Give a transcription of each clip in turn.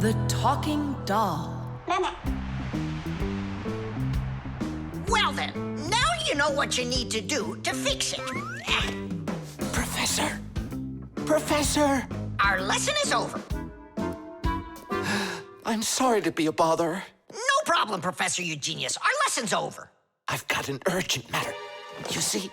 The talking doll. Well then, now you know what you need to do to fix it. Professor! Professor! Our lesson is over. I'm sorry to be a bother. No problem, Professor Eugenius. Our lesson's over. I've got an urgent matter. You see?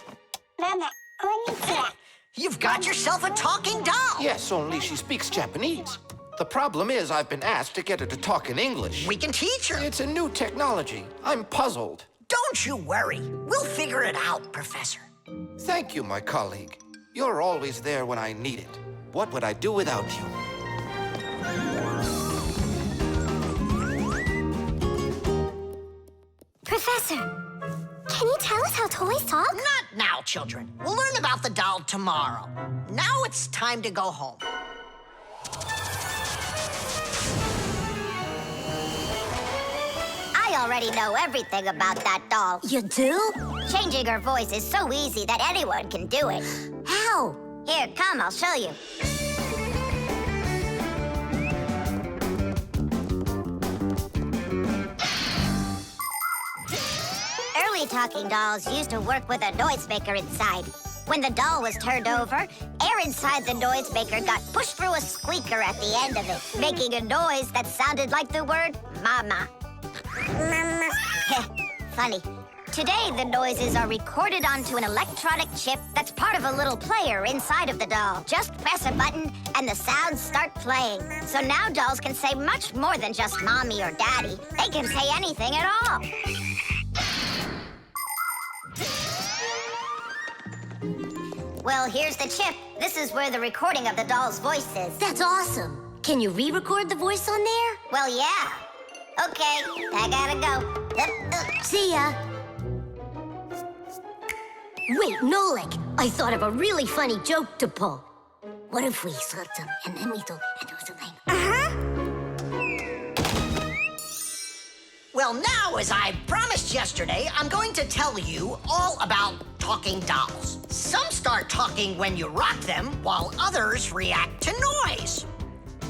You've got yourself a talking doll. Yes, only she speaks Japanese. The problem is I've been asked to get her to talk in English. We can teach her. It's a new technology. I'm puzzled. Don't you worry. We'll figure it out, Professor. Thank you, my colleague. You're always there when I need it. What would I do without you? Professor, can you tell us how toys talk? Not now, children. We'll learn about the doll tomorrow. Now it's time to go home. I already know everything about that doll. You do? Changing her voice is so easy that anyone can do it. How? Here, come, I'll show you. Early talking dolls used to work with a noisemaker inside. When the doll was turned over, air inside the noisemaker got pushed through a squeaker at the end of it, making a noise that sounded like the word mama. Mama. Funny. Today, the noises are recorded onto an electronic chip that's part of a little player inside of the doll. Just press a button, and the sounds start playing. So now dolls can say much more than just mommy or daddy. They can say anything at all. Well, here's the chip. This is where the recording of the doll's voice is. That's awesome. Can you re-record the voice on there? Well, yeah. Okay, I gotta go. See ya. Wait, Nolik, I thought of a really funny joke to pull. What if we slapped him and then we do something? Well, now, as I promised yesterday, I'm going to tell you all about talking dolls. Some start talking when you rock them, while others react to noise.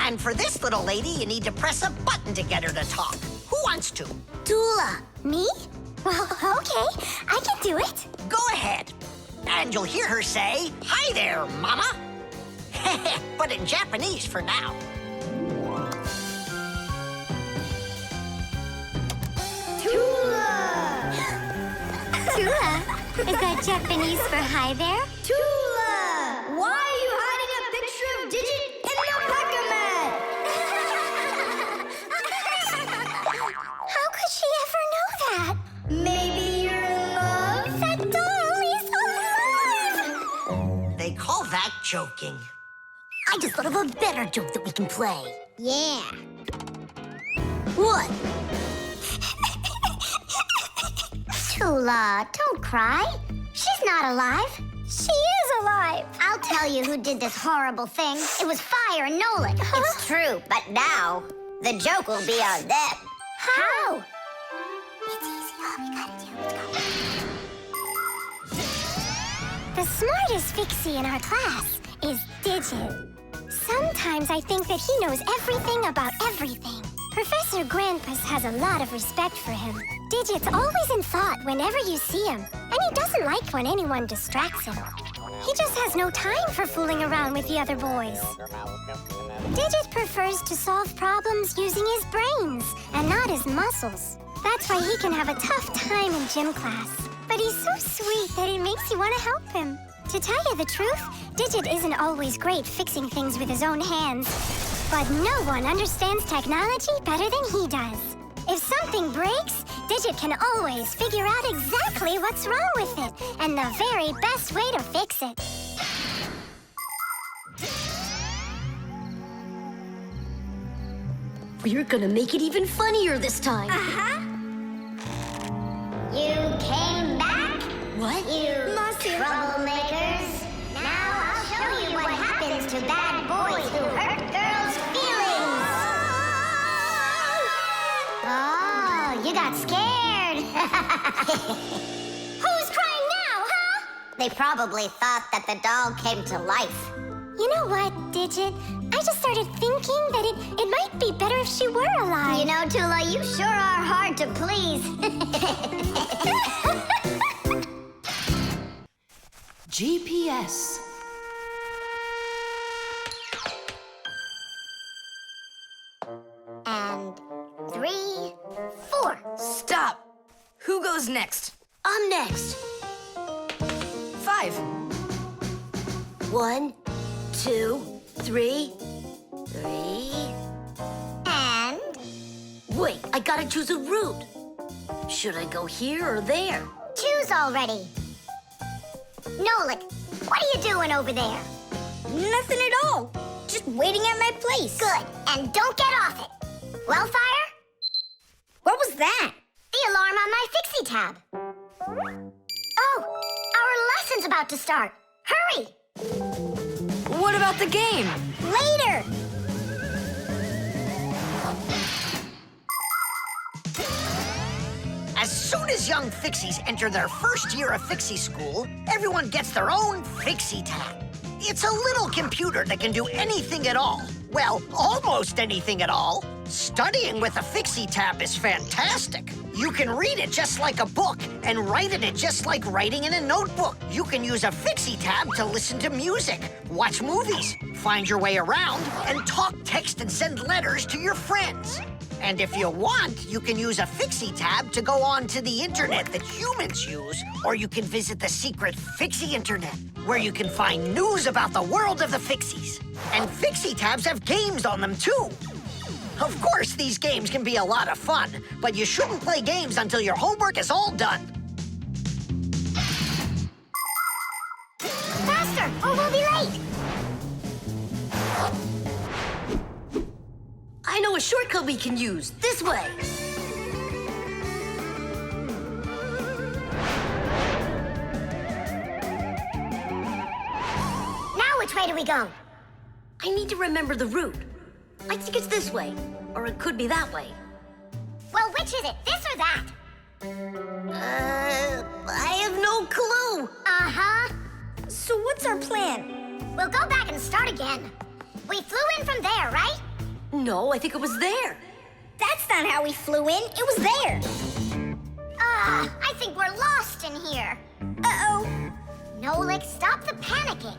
And for this little lady, you need to press a button to get her to talk. Who wants to? Toola. Me? Well, okay. I can do it. Go ahead. And you'll hear her say, "Hi there, Mama." But in Japanese for now. Toola! Toola? Is that Japanese for hi there? Toola! Why are you hiding a picture of Digit in your packer mat? How could she ever know that? Maybe you're in love? That doll is alive! They call that joking. I just thought of a better joke that we can play. Yeah. What? Toola, don't cry. She's not alive. She is alive. I'll tell you who did this horrible thing. It was Fire and Nolik. It's true, but now the joke will be on them. How? It's easy. All we gotta do is go. The smartest Fixie in our class is Digit. Sometimes I think that he knows everything about everything. Professor Grandpus has a lot of respect for him. Digit's always in thought whenever you see him, and he doesn't like when anyone distracts him. He just has no time for fooling around with the other boys. Digit prefers to solve problems using his brains and not his muscles. That's why he can have a tough time in gym class. But he's so sweet that it makes you want to help him. To tell you the truth, Digit isn't always great fixing things with his own hands. But no one understands technology better than he does. If something breaks, Digit can always figure out exactly what's wrong with it and the very best way to fix it. We're gonna make it even funnier this time. You came back? What? You troublemakers. Now I'll show you what happens to bad boys who hurt girls' feelings. Oh, you got scared. Who's crying now, huh? They probably thought that the doll came to life. You know what, Digit? I just started thinking that it might be better if if she were alive? You know, Toola, you sure are hard to please. GPS. And 3, 4. Stop! Who goes next? I'm next. 5. 1, 2, 3. 3. And... Wait, I gotta choose a route. Should I go here or there? Choose already. Nolik, what are you doing over there? Nothing at all. Just waiting at my place. Good, and don't get off it. Wellfire? What was that? The alarm on my Fixie tab. Oh, our lesson's about to start. Hurry! What about the game? Later! As soon as young Fixies enter their first year of Fixie school, everyone gets their own Fixie tab. It's a little computer that can do anything at all. Well, almost anything at all. Studying with a Fixie tab is fantastic. You can read it just like a book and write in it just like writing in a notebook. You can use a Fixie tab to listen to music, watch movies, find your way around, and talk, text, and send letters to your friends. And if you want, you can use a Fixie tab to go on to the internet that humans use, or you can visit the secret Fixie internet, where you can find news about the world of the Fixies. And Fixie tabs have games on them, too. Of course, these games can be a lot of fun, but you shouldn't play games until your homework is all done. Faster, or we'll be late! I know a shortcut we can use. This way. Now which way do we go? I need to remember the route. I think it's this way, or it could be that way. Well, which is it, this or that? I have no clue. Uh-huh. So what's our plan? We'll go back and start again. We flew in from there, right? No, I think it was there. That's not how we flew in. It was there. I think we're lost in here. Uh-oh. Nolik, stop the panicking.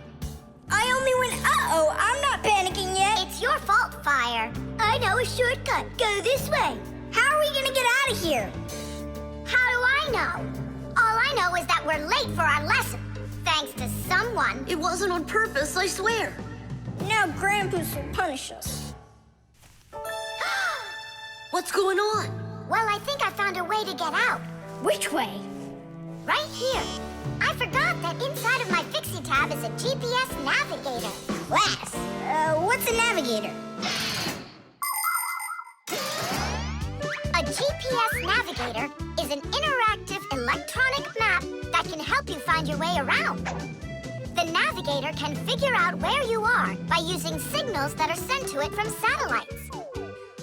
I only went uh-oh. I'm not panicking yet. It's your fault, Fire. I know a shortcut. Go this way. How are we gonna get out of here? How do I know? All I know is that we're late for our lesson. Thanks to someone. It wasn't on purpose, I swear. Now Grandpa's will punish us. What's going on? Well, I think I found a way to get out. Which way? Right here. I forgot that inside of my Fixie tab is a GPS navigator. Class. What's a navigator? A GPS navigator is an interactive electronic map that can help you find your way around. The navigator can figure out where you are by using signals that are sent to it from satellites.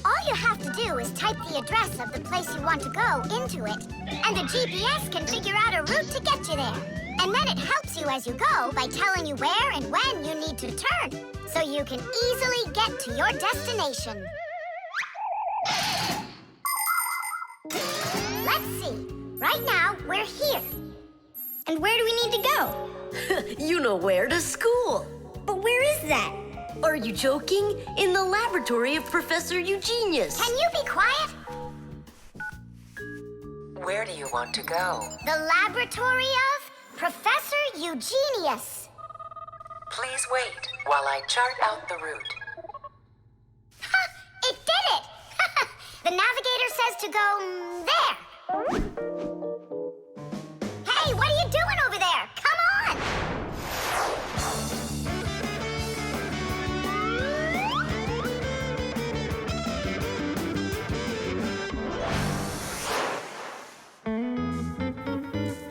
All you have to do is type the address of the place you want to go into it, and the GPS can figure out a route to get you there. And then it helps you as you go by telling you where and when you need to turn, so you can easily get to your destination. Let's see. Right now, we're here. And where do we need to go? You know where, to school. But where is that? Are you joking? In the laboratory of Professor Eugenius. Can you be quiet? Where do you want to go? The laboratory of Professor Eugenius. Please wait while I chart out the route. Ha! It did it! The navigator says to go there. Hey, what are you doing over there? Come on!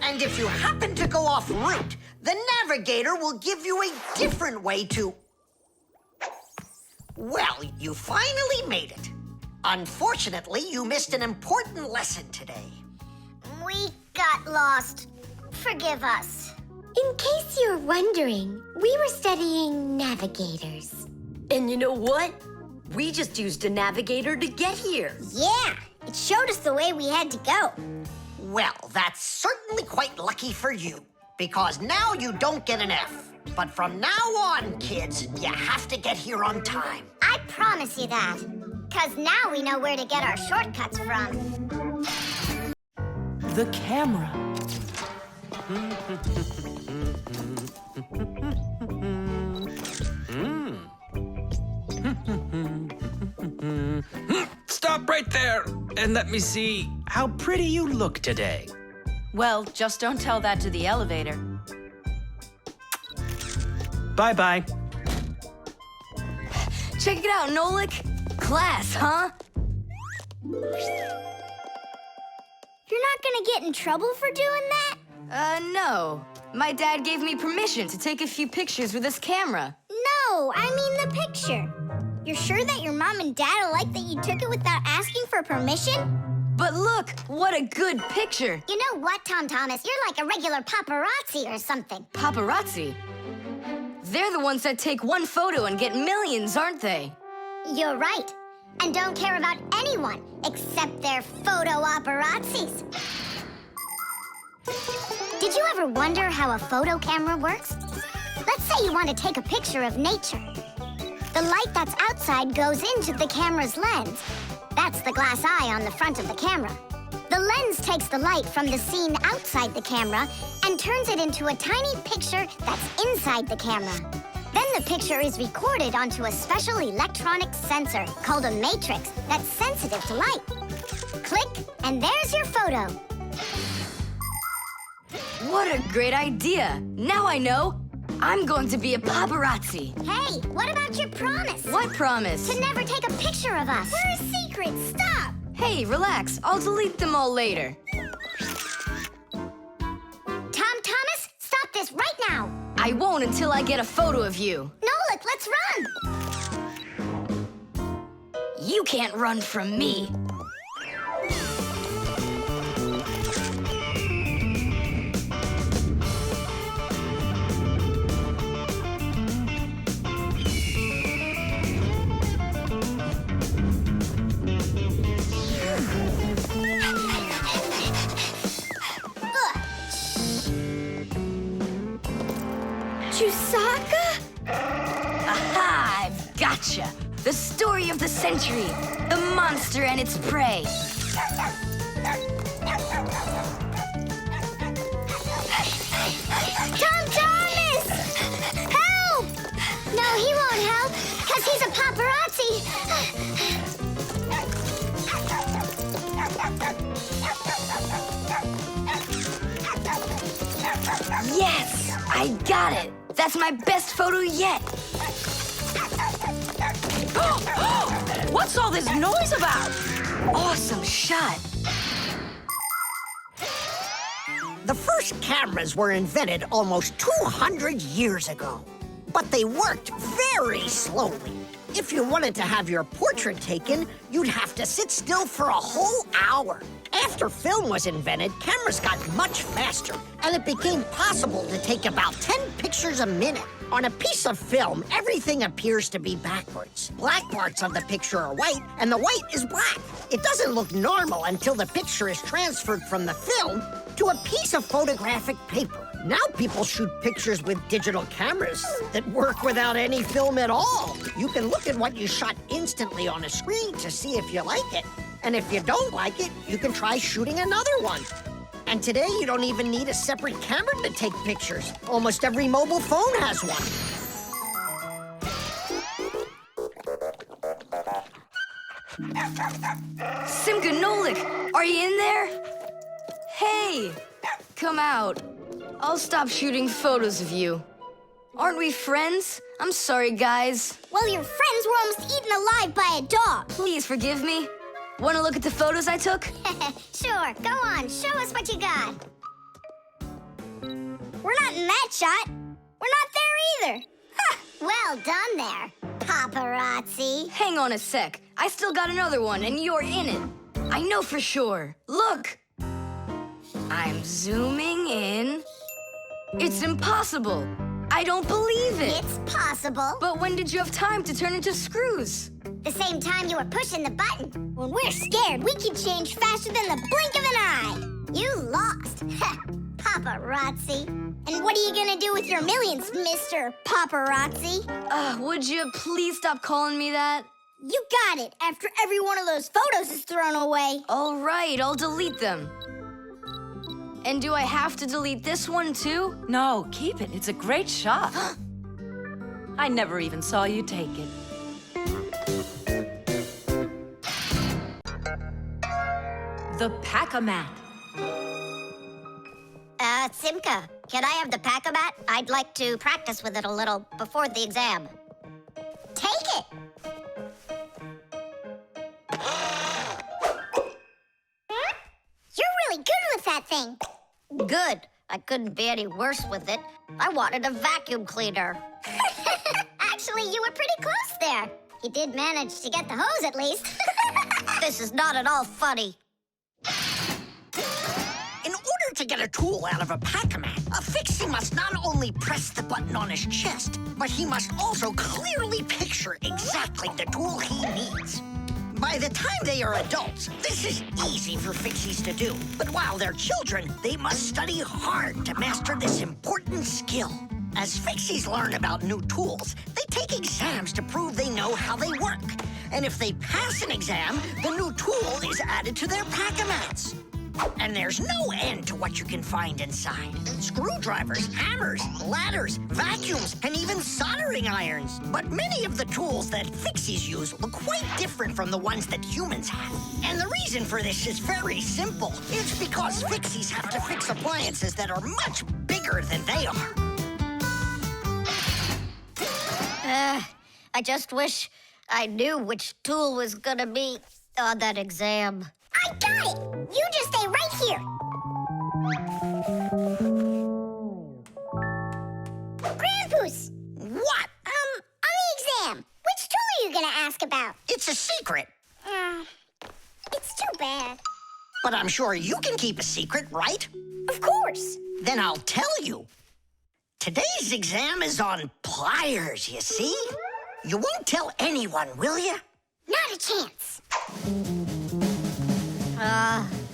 And if you happen to go off route, the navigator will give you a different way to... Well, you finally made it. Unfortunately, you missed an important lesson today. We got lost. Forgive us. In case you're wondering, we were studying navigators. And you know what? We just used a navigator to get here. Yeah, it showed us the way we had to go. Well, that's certainly quite lucky for you, because now you don't get an F. But from now on, kids, you have to get here on time. I promise you that. Because now we know where to get our shortcuts from. The camera. Stop right there and let me see how pretty you look today. Well, just don't tell that to the elevator. Bye-bye. Check it out, Nolik. Class, huh? You're not gonna get in trouble for doing that? No. My dad gave me permission to take a few pictures with this camera. No, I mean the picture. You're sure that your mom and dad will like that you took it without asking for permission? But look, what a good picture. You know what, Tom Thomas? You're like a regular paparazzi or something. Paparazzi? They're the ones that take one photo and get millions, aren't they? You're right. And don't care about anyone except their photo paparazzis. Did you ever wonder how a photo camera works? Let's say you want to take a picture of nature. The light that's outside goes into the camera's lens. That's the glass eye on the front of the camera. The lens takes the light from the scene outside the camera and turns it into a tiny picture that's inside the camera. Then the picture is recorded onto a special electronic sensor called a matrix that's sensitive to light. Click, and there's your photo. What a great idea. Now I know. I'm going to be a paparazzi. Hey, what about your promise? What promise? To never take a picture of us. We're a secret. Stop. Hey, relax. I'll delete them all later. Tom Thomas, stop this right now. I won't until I get a photo of you. Nolik, let's run. You can't run from me. Chusaka? Aha! I've gotcha! The story of the century. The monster and its prey. Tom Thomas! Help! No, he won't help, because he's a paparazzi. Yes! I got it! That's my best photo yet! What's all this noise about? Awesome shot! The first cameras were invented almost 200 years ago, but they worked very slowly. If you wanted to have your portrait taken, you'd have to sit still for a whole hour. After film was invented, cameras got much faster, and it became possible to take about 10 pictures a minute. On a piece of film, everything appears to be backwards. Black parts of the picture are white, and the white is black. It doesn't look normal until the picture is transferred from the film to a piece of photographic paper. Now people shoot pictures with digital cameras that work without any film at all. You can look at what you shot instantly on a screen to see if you like it. And if you don't like it, you can try shooting another one. And today, you don't even need a separate camera to take pictures. Almost every mobile phone has one. Simka and Nolik, are you in there? Hey, come out. I'll stop shooting photos of you. Aren't we friends? I'm sorry, guys. Well, your friends were almost eaten alive by a dog. Please forgive me. Want to look at the photos I took? Sure, go on. Show us what you got. We're not in that shot. We're not there either. Ha! Well done there, paparazzi. Hang on a sec. I still got another one, and you're in it. I know for sure. Look! I'm zooming in. It's impossible. I don't believe it. It's possible. But when did you have time to turn into screws? The same time you were pushing the button. When we're scared, we can change faster than the blink of an eye. You lost. Paparazzi. And what are you gonna do with your millions, Mr. Paparazzi? Would you please stop calling me that? You got it, after every one of those photos is thrown away. All right, I'll delete them. And do I have to delete this one too? No, keep it. It's a great shot. I never even saw you take it. The Pack-A-Mat. Simka, can I have the Pack-A-Mat? I'd like to practice with it a little before the exam. Take it! You're really good with that thing. Good. I couldn't be any worse with it. I wanted a vacuum cleaner. Actually, you were pretty close there. You did manage to get the hose at least. This is not at all funny. In order to get a tool out of a Pac-Man, a Fixie must not only press the button on his chest, but he must also clearly picture exactly the tool he needs. By the time they are adults, this is easy for Fixies to do. But while they're children, they must study hard to master this important skill. As Fixies learn about new tools, they take exams to prove they know how they work. And if they pass an exam, the new tool is added to their Pack-A-Mats. And there's no end to what you can find inside. Screwdrivers, hammers, ladders, vacuums, and even soldering irons. But many of the tools that Fixies use look quite different from the ones that humans have. And the reason for this is very simple. It's because Fixies have to fix appliances that are much bigger than they are. I just wish I knew which tool was gonna be on that exam. I got it! You just stay right here. Grandpoos! What? On the exam, which tool are you gonna ask about? It's a secret. It's too bad. But I'm sure you can keep a secret, right? Of course. Then I'll tell you. Today's exam is on pliers, you see? You won't tell anyone, will you? Not a chance.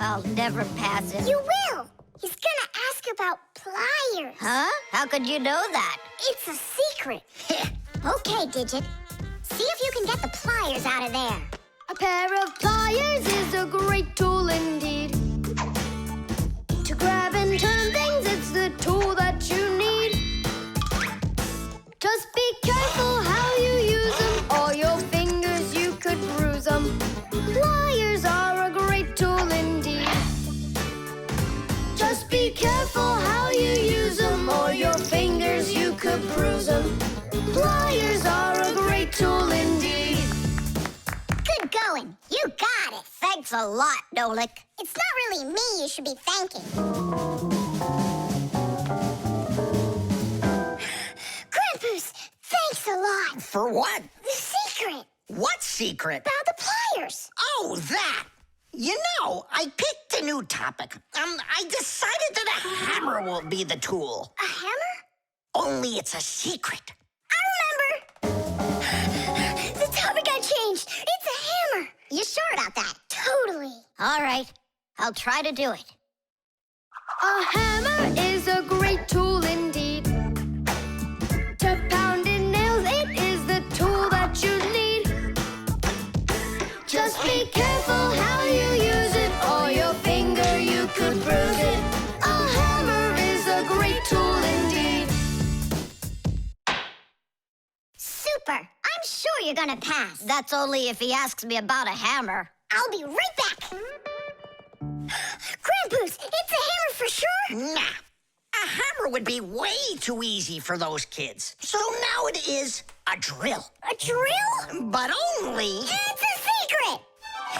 I'll never pass it. You will. He's gonna ask about pliers. Huh? How could you know that? It's a secret. Okay, Digit. See if you can get the pliers out of there. A pair of pliers is a great tool indeed. To grab and turn things, it's the tool that you need. Just be careful how you use them, or your fingers, you could bruise them. Pliers are a great tool indeed. Just be careful how you use them, or your fingers, you could bruise them. Pliers are a great tool indeed. Good going. You got it. Thanks a lot, Nolik. It's not really me you should be thanking. Grandpoos, thanks a lot. For what? The secret. What secret? About the pliers. Oh, that. You know, I picked a new topic. I decided that a hammer will be the tool. A hammer? Only it's a secret. I remember. The topic got changed. It's a hammer. You sure about that? Totally. All right. I'll try to do it. A hammer is a great tool indeed. To pound in nails, it is the tool that you need. Just be careful how you use it, or your finger, you could bruise it. A hammer is a great tool indeed. Super. I'm sure you're gonna pass. That's only if he asks me about a hammer. I'll be right back. Grandpoos, it's a hammer for sure? Nah. A hammer would be way too easy for those kids. So now it is a drill. A drill? But only... It's a secret!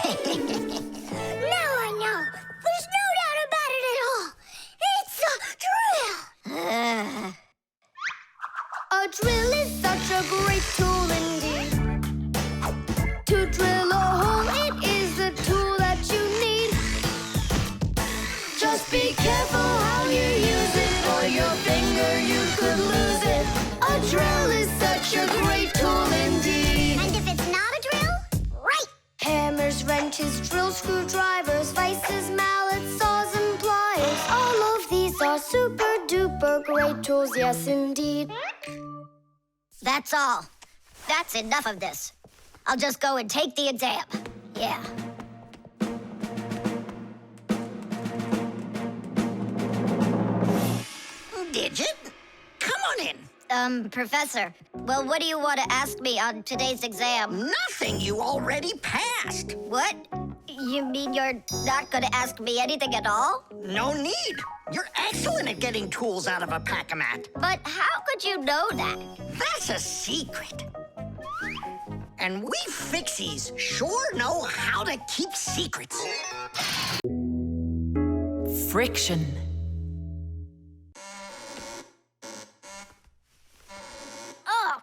Now I know. There's no doubt about it at all. It's a drill! A drill is such a great tool indeed. To drill a hole, it is the tool that you need. Just be careful how you use it, or your finger, you could lose it. such a great tool indeed. And if it's not a drill, right! Hammers, wrenches, drills, screwdrivers, vices, mallets, saws, and pliers. All of these are super duper great tools, yes indeed. That's all. That's enough of this. I'll just go and take the exam. Yeah. Digit, come on in. Professor, well, what do you want to ask me on today's exam? Nothing, you already passed. What? You mean you're not going to ask me anything at all? No need. You're excellent at getting tools out of a pack-a-mat. But how could you know that? That's a secret. And we Fixies sure know how to keep secrets. Friction. Oh,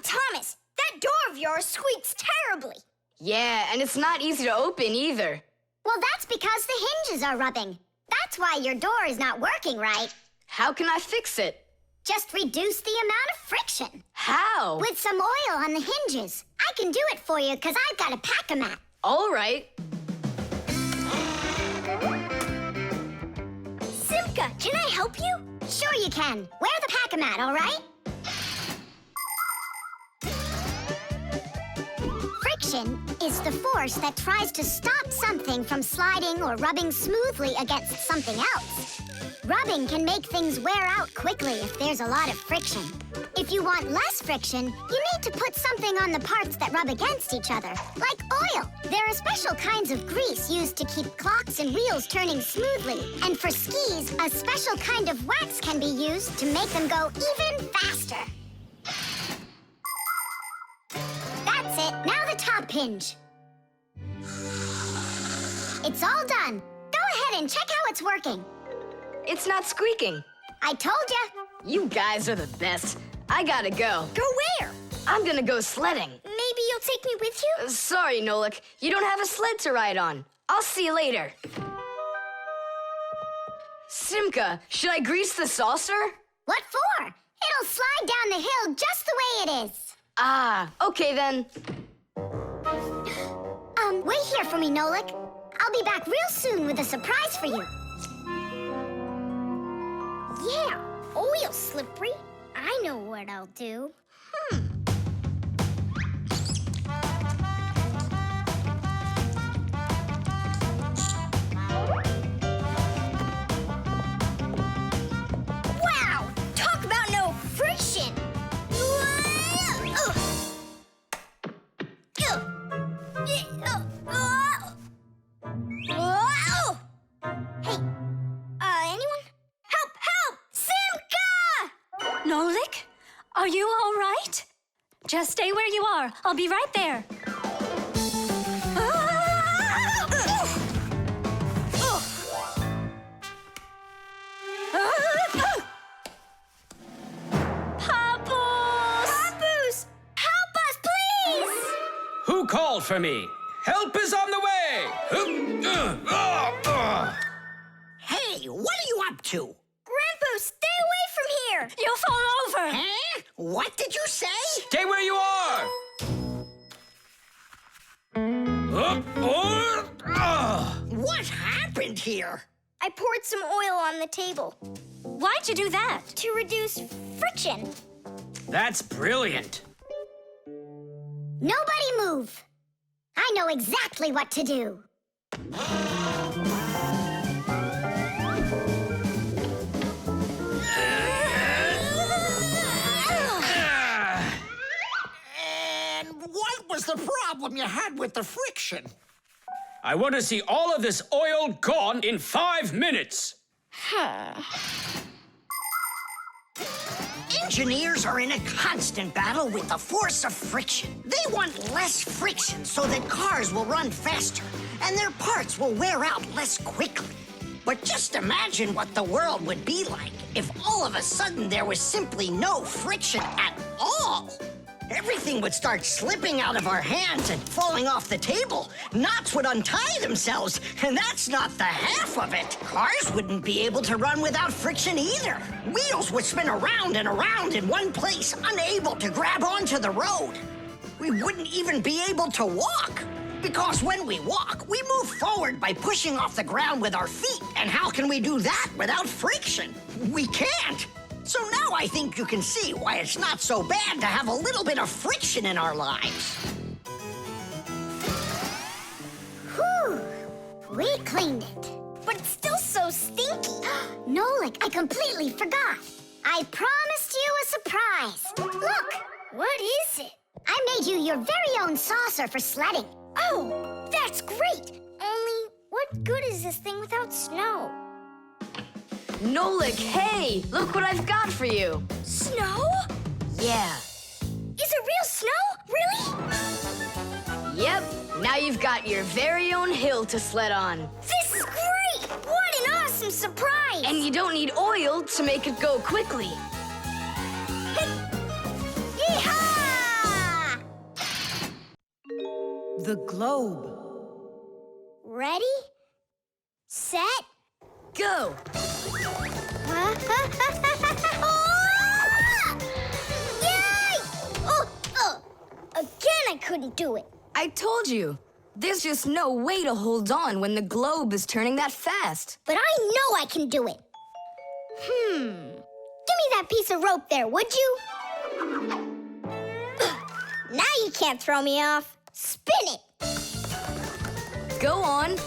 Thomas, that door of yours squeaks terribly. Yeah, and it's not easy to open either. Well, that's because the hinges are rubbing. That's why your door is not working right. How can I fix it? Just reduce the amount of friction. How? With some oil on the hinges. I can do it for you because I've got a pack-a-mat. All right. Simka, can I help you? Sure you can. Wear the pack-a-mat, all right? Friction is the force that tries to stop something from sliding or rubbing smoothly against something else. Rubbing can make things wear out quickly if there's a lot of friction. If you want less friction, you need to put something on the parts that rub against each other, like oil. There are special kinds of grease used to keep clocks and wheels turning smoothly. And for skis, a special kind of wax can be used to make them go even faster. That's it. Now the top hinge. It's all done. Go ahead and check how it's working. It's not squeaking. I told ya. You guys are the best. I gotta go. Go where? I'm gonna go sledding. Maybe you'll take me with you? Sorry, Nolik. You don't have a sled to ride on. I'll see you later. Simka, should I grease the saucer? What for? It'll slide down the hill just the way it is. Ah, okay then. Wait here for me, Nolik. I'll be back real soon with a surprise for you. Yeah, oil's slippery. I know what I'll do. Wow! Talk about no friction! Hey, anyone? Help! Simka! Nolik? Are you all right? Just stay where you are. I'll be right there. Papoose! Help us, please! Who called for me? Help is on the way! Hey, what are you up to? Grandpa, stay away from here! You'll fall over. Huh? What did you say? Stay where you are! What happened here? I poured some oil on the table Why'd you do that? to reduce friction. That's brilliant. Nobody move. I know exactly what to do. And what was the problem you had with the friction? I want to see all of this oil gone in 5 minutes. Engineers are in a constant battle with the force of friction. They want less friction so that cars will run faster and their parts will wear out less quickly. But just imagine what the world would be like if all of a sudden there was simply no friction at all. everything would start slipping out of our hands and falling off the table. Knots would untie themselves, and that's not the half of it. Cars wouldn't be able to run without friction either. Wheels would spin around and around in one place, unable to grab onto the road. We wouldn't even be able to walk. Because when we walk, we move forward by pushing off the ground with our feet. And how can we do that without friction? We can't. So now I think you can see why it's not so bad to have a little bit of friction in our lives. Whew! We cleaned it. But it's still so stinky. Nolik, I completely forgot. I promised you a surprise. Look! What is it? I made you your very own saucer for sledding. Oh, that's great! Only, what good is this thing without snow? Nolik, hey! Look what I've got for you. Snow? Yeah. Is it real snow? Really? Yep. Now you've got your very own hill to sled on. This is great! What an awesome surprise! And you don't need oil to make it go quickly. Yeehaw! The globe. Ready? Set? Go! Yay! Again, I couldn't do it. I told you. There's just no way to hold on when the globe is turning that fast. But I know I can do it. Give me that piece of rope there, would you? Now you can't throw me off. Spin it. Go on.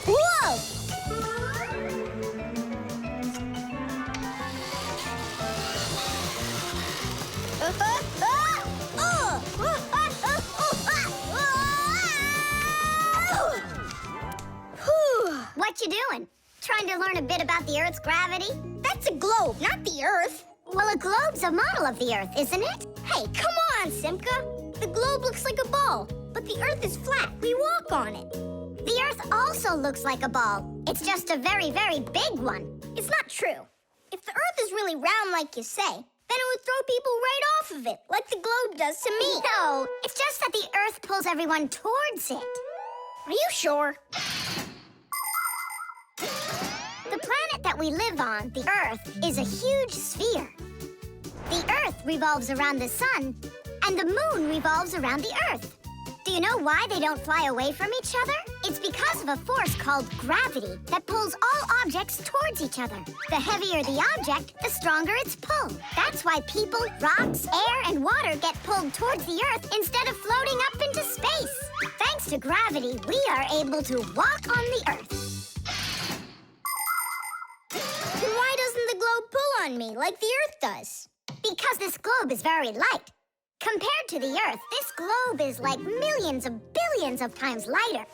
Whoa! What you doing? Trying to learn a bit about the Earth's gravity? That's a globe, not the Earth. Well, a globe's a model of the Earth, isn't it? Hey, come on, Simka. The globe looks like a ball, but the Earth is flat. We walk on it. The Earth also looks like a ball. It's just a very, very big one. It's not true. If the Earth is really round like you say, then it would throw people right off of it, like the globe does to me. No, it's just that the Earth pulls everyone towards it. Are you sure? The planet that we live on, the Earth, is a huge sphere. The Earth revolves around the sun, and the moon revolves around the Earth. Do you know why they don't fly away from each other? It's because of a force called gravity that pulls all objects towards each other. The heavier the object, the stronger its pull. That's why people, rocks, air, and water get pulled towards the Earth instead of floating up into space. Thanks to gravity, we are able to walk on the Earth. Then why doesn't the globe pull on me like the Earth does? Because this globe is very light. Compared to the Earth, this globe is like millions of billions of times lighter.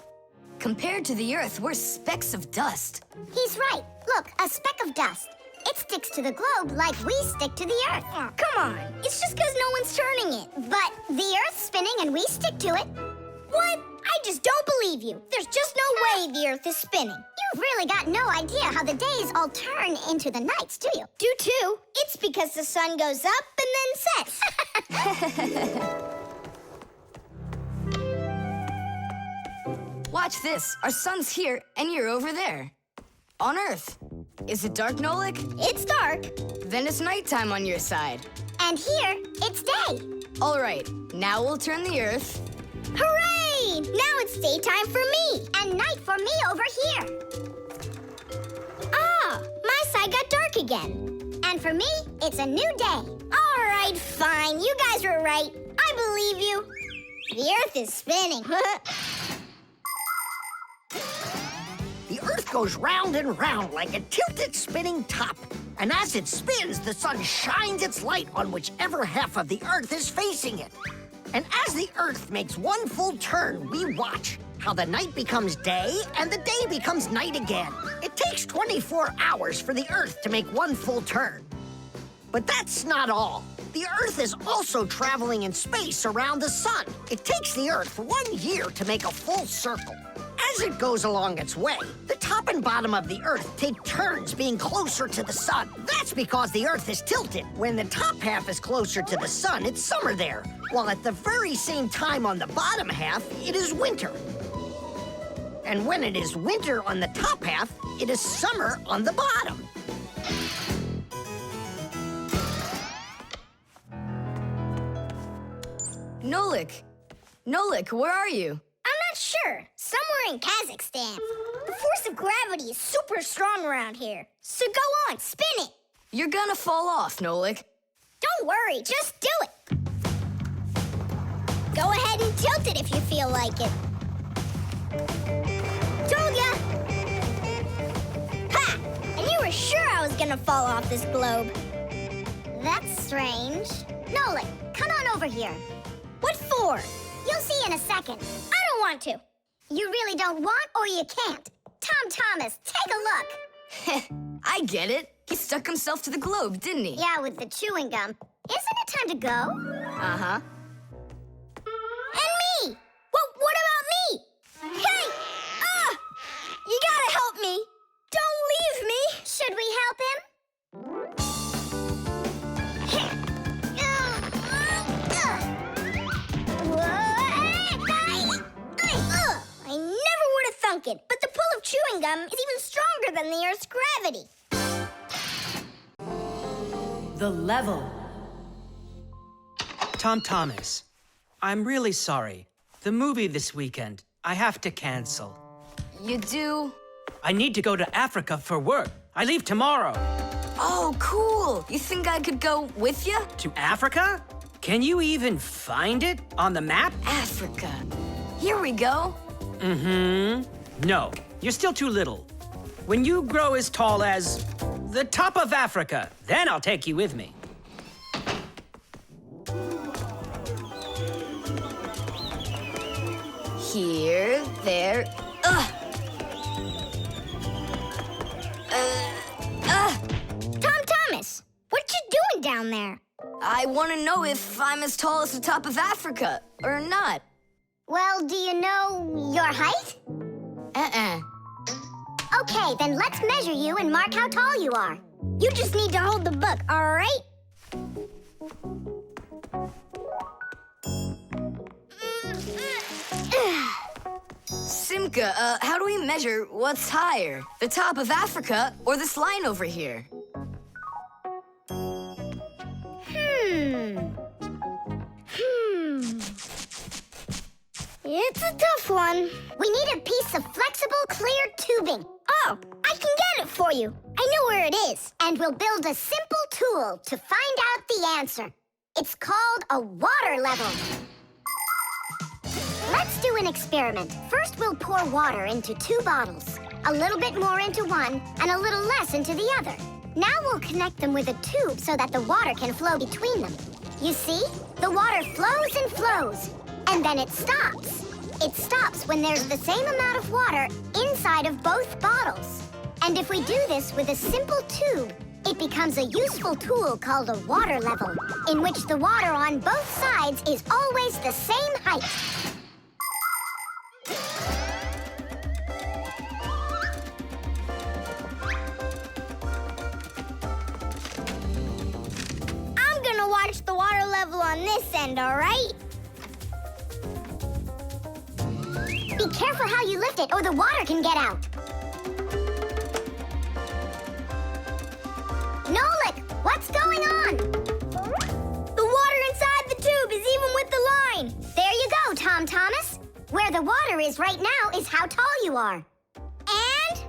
Compared to the Earth, we're specks of dust. He's right. Look, a speck of dust. It sticks to the globe like we stick to the Earth. Oh, come on. It's just because no one's turning it. But the Earth's spinning and we stick to it. What? I just don't believe you. There's just no way the Earth is spinning. You've really got no idea how the days all turn into the nights, do you? Do too. It's because the sun goes up and then sets. Watch this. Our sun's here, and you're over there. On Earth. Is it dark, Nolik? It's dark. Then it's nighttime on your side. And here, it's day. All right. Now we'll turn the Earth. Hooray! Now it's daytime for me. And night for me over here. Ah, my side got dark again. And for me, it's a new day. All right, fine. You guys were right. I believe you. The Earth is spinning. The Earth goes round and round like a tilted spinning top. And as it spins, the sun shines its light on whichever half of the Earth is facing it. And as the Earth makes one full turn, we watch how the night becomes day and the day becomes night again. It takes 24 hours for the Earth to make one full turn. But that's not all. The Earth is also traveling in space around the sun. It takes the Earth 1 year to make a full circle. As it goes along its way, the top and bottom of the Earth take turns being closer to the sun. That's because the Earth is tilted. When the top half is closer to the sun, it's summer there, while at the very same time on the bottom half, it is winter. And when it is winter on the top half, it is summer on the bottom. Nolik, where are you? I'm not sure. Somewhere in Kazakhstan. The force of gravity is super strong around here. So go on, spin it. You're gonna fall off, Nolik. Don't worry, just do it. Go ahead and tilt it if you feel like it. Told ya! Ha! And you were sure I was gonna fall off this globe. That's strange. Nolik, come on over here. What for? You'll see in a second. I don't want to. You really don't want or you can't. Tom Thomas, take a look. I get it. He stuck himself to the globe, didn't he? Yeah, with the chewing gum. Isn't it time to go? Uh-huh. And me! What about me? Hey! You gotta help me! Don't leave me! Should we help him? I never would have thunk it, but the pull of chewing gum is even stronger than the Earth's gravity. The level. Tom Thomas, I'm really sorry. The movie this weekend, I have to cancel. You do? I need to go to Africa for work. I leave tomorrow. Oh, cool. You think I could go with you? To Africa? Can you even find it on the map? Africa. Here we go. No, you're still too little. When you grow as tall as the top of Africa, then I'll take you with me. Here, there, Tom Thomas, what you doing down there? I want to know if I'm as tall as the top of Africa, or not. Well, do you know your height? Okay, then let's measure you and mark how tall you are. You just need to hold the book, all right? Simka, how do we measure what's higher? The top of Africa or this line over here? It's a tough one. We need a piece of flexible, clear tubing. Oh, I can get it for you. I know where it is. And we'll build a simple tool to find out the answer. It's called a water level. Let's do an experiment. First, we'll pour water into 2 bottles. A little bit more into one, and a little less into the other. Now we'll connect them with a tube so that the water can flow between them. You see? The water flows and flows, and then it stops. It stops when there's the same amount of water inside of both bottles. And if we do this with a simple tube, it becomes a useful tool called a water level, in which the water on both sides is always the same height. I'm gonna watch the water level on this end, all right? Be careful how you lift it, or the water can get out. Nolik, what's going on? The water inside the tube is even with the line. There you go, Tom Thomas. Where the water is right now is how tall you are. And?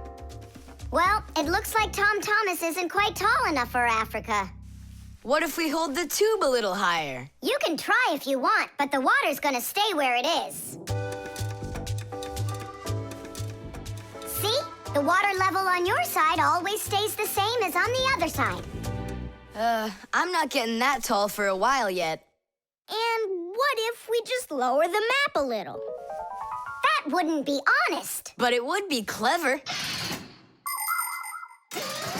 Well, it looks like Tom Thomas isn't quite tall enough for Africa. What if we hold the tube a little higher? You can try if you want, but the water's gonna stay where it is. See? The water level on your side always stays the same as on the other side. I'm not getting that tall for a while yet. And what if we just lower the map a little? That wouldn't be honest. But it would be clever.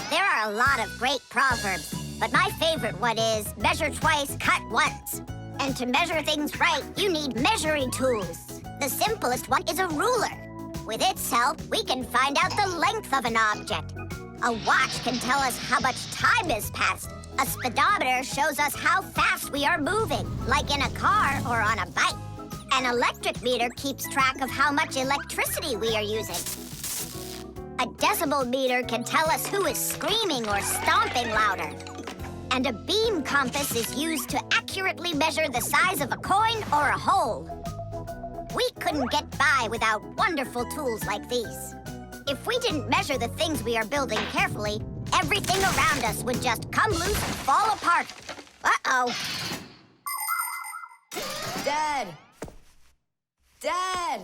There are a lot of great proverbs, but my favorite one is measure twice, cut once. And to measure things right, you need measuring tools. The simplest one is a ruler. With its help, we can find out the length of an object. A watch can tell us how much time has passed. A speedometer shows us how fast we are moving, like in a car or on a bike. An electric meter keeps track of how much electricity we are using. A decibel meter can tell us who is screaming or stomping louder. And a beam compass is used to accurately measure the size of a coin or a hole. We couldn't get by without wonderful tools like these. If we didn't measure the things we are building carefully, everything around us would just come loose and fall apart. Uh-oh. Dad! Dad!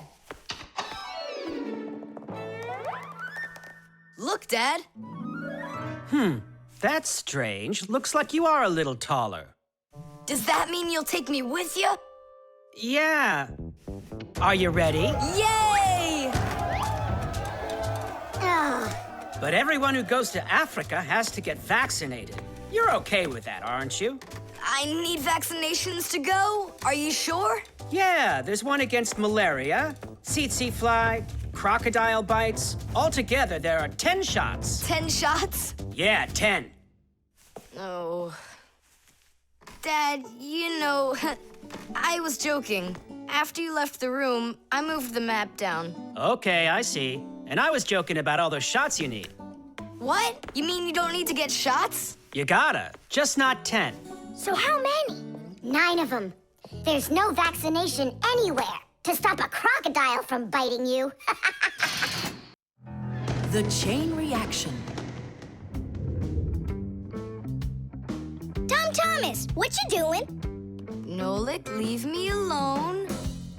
Look, Dad. That's strange. Looks like you are a little taller. Does that mean you'll take me with you? Yeah. Are you ready? Yay! But everyone who goes to Africa has to get vaccinated. You're okay with that, aren't you? I need vaccinations to go. Are you sure? Yeah, there's one against malaria, tsetse fly, crocodile bites. Altogether, there are 10 shots. 10 shots? Yeah, 10. Oh. Dad, you know, I was joking. After you left the room, I moved the map down. Okay, I see. And I was joking about all those shots you need. What? You mean you don't need to get shots? You gotta, just not 10. So how many? 9 of them. There's no vaccination anywhere to stop a crocodile from biting you. The chain reaction. Tom Thomas, what you doing? Nolik, leave me alone.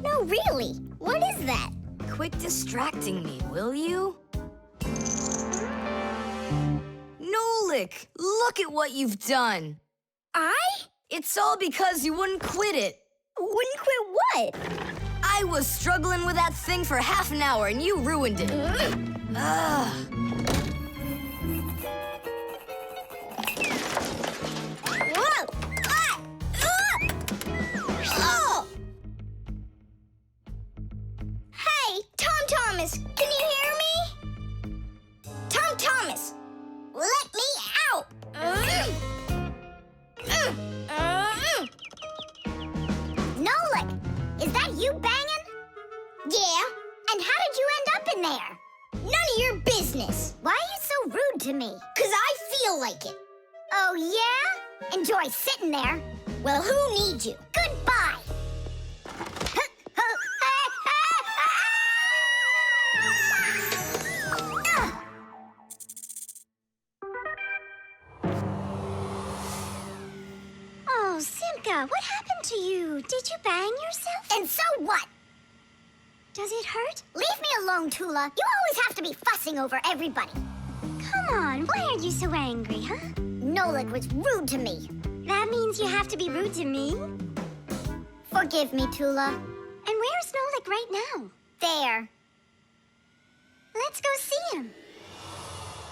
No, really. What is that? Quit distracting me, will you? Nolik, look at what you've done. I? It's all because you wouldn't quit it. Wouldn't quit what? I was struggling with that thing for half an hour and you ruined it. Ugh. Whoa! Ah! Oh! Hey, Tom Thomas, can you hear me? Tom Thomas, let me out! Nolik, is that you banging? Yeah. And how did you end up in there? None of your business. Why are you so rude to me? 'Cause I feel like it. Oh, yeah? Enjoy sitting there. Well, who needs you? Goodbye. Oh, Simka, what happened to you? Did you bang yourself? And so what? Does it hurt? Leave me alone, Toola. You always have to be fussing over everybody. Come on, why are you so angry, huh? Nolik was rude to me. That means you have to be rude to me? Forgive me, Toola. And where's Nolik right now? There. Let's go see him.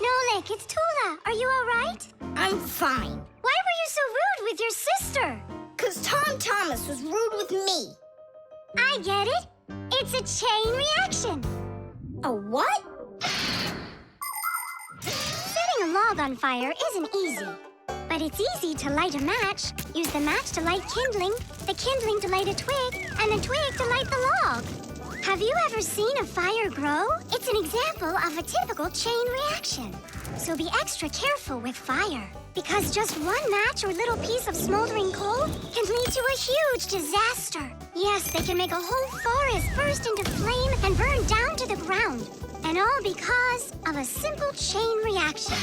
Nolik, it's Toola. Are you all right? I'm fine. Why were you so rude with your sister? 'Cause Tom Thomas was rude with me. I get it. It's a chain reaction. A what? Setting a log on fire isn't easy. But it's easy to light a match. Use the match to light kindling, the kindling to light a twig, and the twig to light the log. Have you ever seen a fire grow? It's an example of a typical chain reaction. So be extra careful with fire. Because just one match or little piece of smoldering coal can lead to a huge disaster. Yes, they can make a whole forest burst into flame and burn down to the ground. And all because of a simple chain reaction.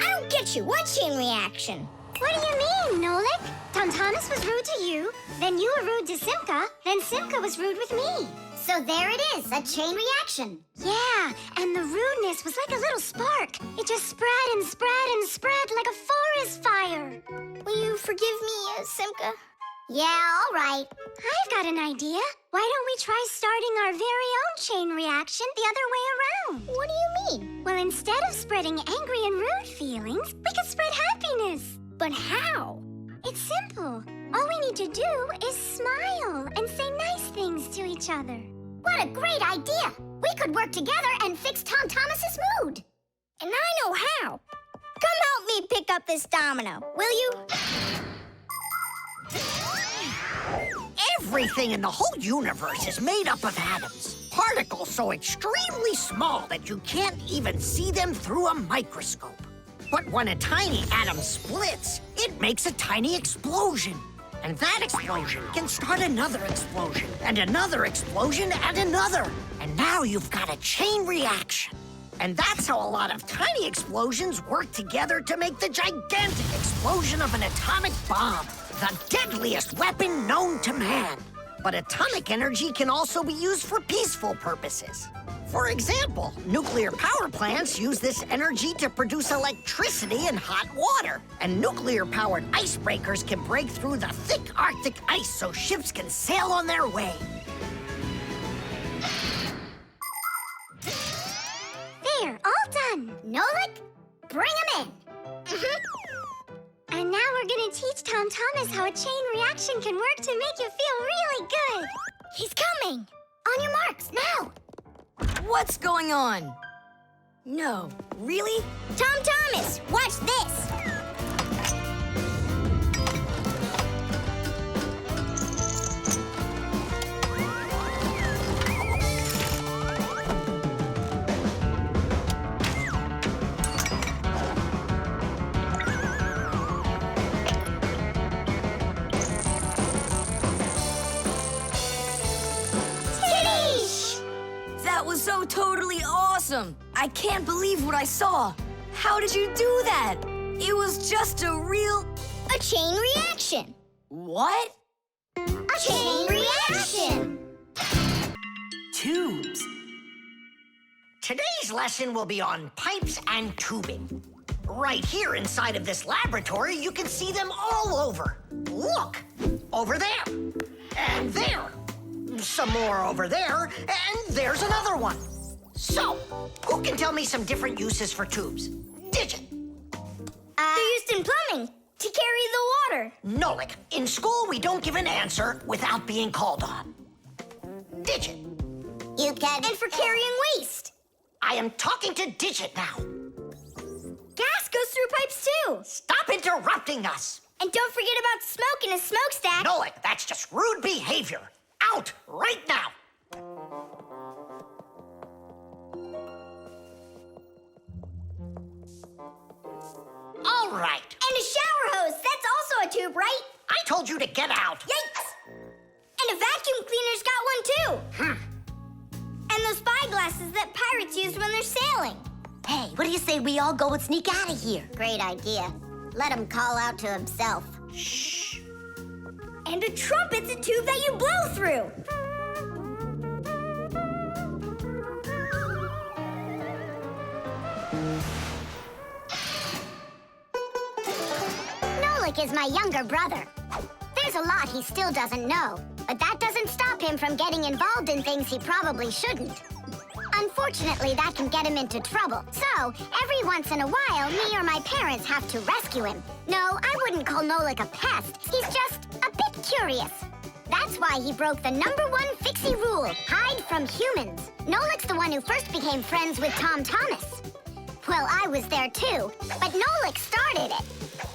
I don't get you. What chain reaction? What do you mean, Nolik? Tom Thomas was rude to you, then you were rude to Simka, then Simka was rude with me. So there it is, a chain reaction. Yeah, and the rudeness was like a little spark. It just spread and spread and spread like a forest fire. Will you forgive me, Simka? Yeah, all right. I've got an idea. Why don't we try starting our very own chain reaction the other way around? What do you mean? Well, instead of spreading angry and rude feelings, we could spread happiness. But how? It's simple. All we need to do is smile and say nice things to each other. What a great idea! We could work together and fix Tom Thomas's mood. And I know how. Come help me pick up this domino, will you? Everything in the whole universe is made up of atoms. Particles so extremely small that you can't even see them through a microscope. But when a tiny atom splits, it makes a tiny explosion. And that explosion can start another explosion, and another explosion, and another. And now you've got a chain reaction. And that's how a lot of tiny explosions work together to make the gigantic explosion of an atomic bomb, the deadliest weapon known to man. But atomic energy can also be used for peaceful purposes. For example, nuclear power plants use this energy to produce electricity and hot water. And nuclear-powered icebreakers can break through the thick Arctic ice so ships can sail on their way. There, all done. Nolik, bring him in. And now we're gonna teach Tom Thomas how a chain reaction can work to make you feel really good. He's coming. On your marks, now. What's going on? No, really? Tom Thomas, watch this. That was so totally awesome! I can't believe what I saw. How did you do that? It was just a chain reaction. What? A chain reaction. Tubes. Today's lesson will be on pipes and tubing. Right here inside of this laboratory, you can see them all over. Look, over there, and there. Some more over there, and there's another one. So, who can tell me some different uses for tubes? Digit. They're used in plumbing to carry the water. Nolik, in school we don't give an answer without being called on. Digit. You can. And for carrying waste. I am talking to Digit now. Gas goes through pipes too. Stop interrupting us. And don't forget about smoke in a smokestack. Nolik, that's just rude behavior. Out right now. All right. And a shower hose. That's also a tube, right? I told you to get out. Yikes! And a vacuum cleaner's got one too. And those spyglasses that pirates use when they're sailing. Hey, what do you say we all go and sneak out of here? Great idea. Let him call out to himself. Shh. And a trumpet's a tube that you blow through. Nolik is my younger brother. There's a lot he still doesn't know, but that doesn't stop him from getting involved in things he probably shouldn't. Unfortunately, that can get him into trouble. So, every once in a while, me or my parents have to rescue him. No, I wouldn't call Nolik a pest. He's just a bit curious. That's why he broke the #1 Fixie rule, hide from humans. Nolik's the one who first became friends with Tom Thomas. Well, I was there too, but Nolik started it.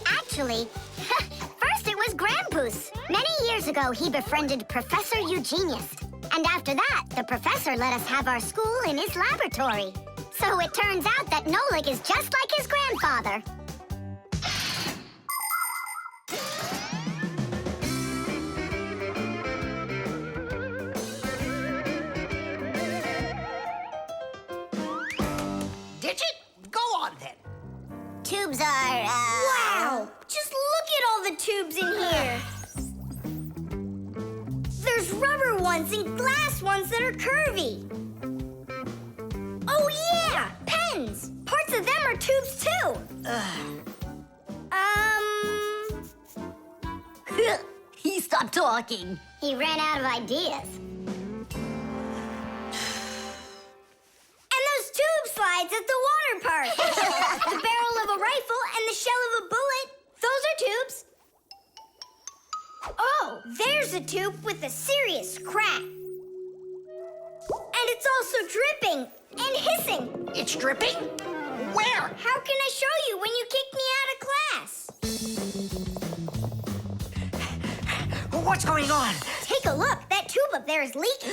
Actually, first it was Grandpoos. Many years ago, he befriended Professor Eugenius. And after that, the professor let us have our school in his laboratory. So it turns out that Nolik is just like his grandfather. Digit, go on then. Tubes are, Wow! Just look at all the tubes in here. There's rubber ones and glass ones that are curvy. Oh, yeah! Pens! Parts of them are tubes, too. He stopped talking. He ran out of ideas. And those tube slides at the water park. The barrel of a rifle and the shell of a bullet. Those are tubes. Oh, there's a tube with a serious crack. it's also dripping and hissing. It's dripping? Where? How can I show you when you kicked me out of class? What's going on? Take a look. That tube up there is leaking.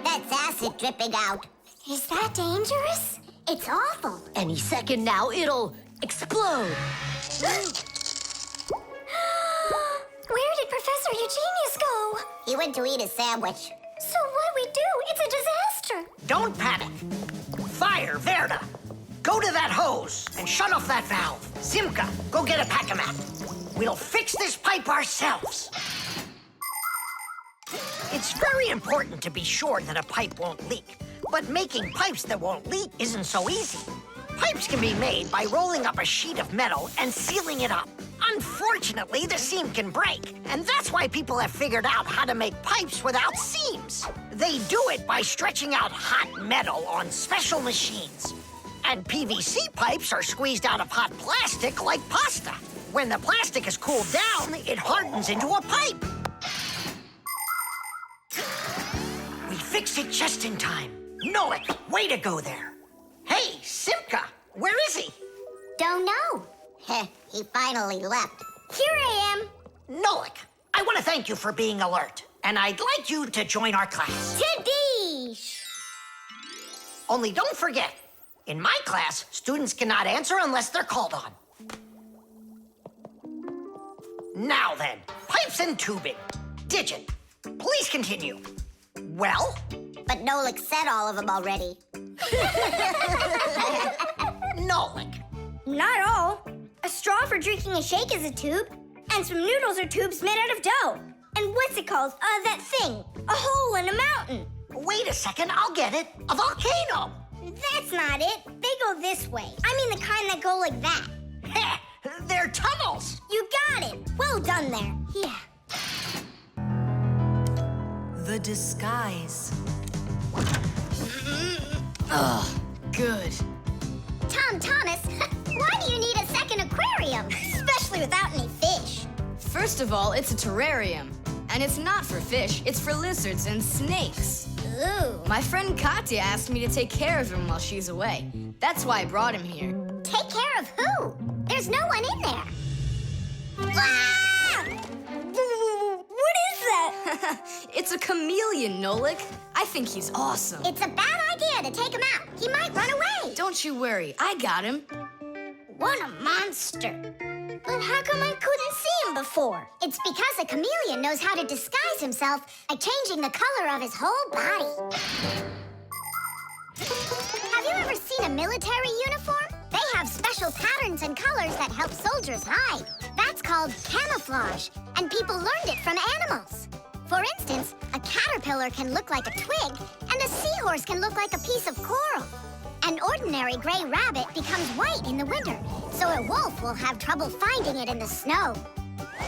That's acid dripping out. Is that dangerous? It's awful. Any second now, it'll explode. Where did Professor Eugenius go? He went to eat a sandwich. So what do we do? It's a disaster. Don't panic. Fire, Verda. Go to that hose and shut off that valve. Simka, go get a pack-a-mat. We'll fix this pipe ourselves. It's very important to be sure that a pipe won't leak. But making pipes that won't leak isn't so easy. Pipes can be made by rolling up a sheet of metal and sealing it up. Unfortunately, the seam can break, and that's why people have figured out how to make pipes without seams. They do it by stretching out hot metal on special machines. And PVC pipes are squeezed out of hot plastic like pasta. When the plastic is cooled down, it hardens into a pipe. We fixed it just in time. Nolik, way to go there. Hey, Simka, where is he? Don't know. He finally left. Here I am. Nolik, I want to thank you for being alert, and I'd like you to join our class. Tadish! Only don't forget, in my class, students cannot answer unless they're called on. Now then, pipes and tubing. Digit, please continue. Well? But Nolik said all of them already. Nolik. Not all. A straw for drinking a shake is a tube, and some noodles are tubes made out of dough. And what's it called? That thing. A hole in a mountain. Wait a second, I'll get it. A volcano. That's not it. They go this way. I mean the kind that go like that. Heh, they're tunnels. You got it. Well done there. Yeah. The disguise. Ugh, good. Tom Thomas, why do you need a second aquarium? Especially without any fish. First of all, it's a terrarium. And it's not for fish, it's for lizards and snakes. Ooh. My friend Katya asked me to take care of him while she's away. That's why I brought him here. Take care of who? There's no one in there. Ah! What is that? It's a chameleon, Nolik. I think he's awesome. It's a bad idea to take him out. He might run away. Don't you worry, I got him. What a monster. But how come I couldn't see him before? It's because a chameleon knows how to disguise himself by changing the color of his whole body. Have you ever seen a military uniform? They have special patterns and colors that help soldiers hide. That's called camouflage, and people learned it from animals. For instance, a caterpillar can look like a twig, and a seahorse can look like a piece of coral. An ordinary gray rabbit becomes white in the winter, so a wolf will have trouble finding it in the snow.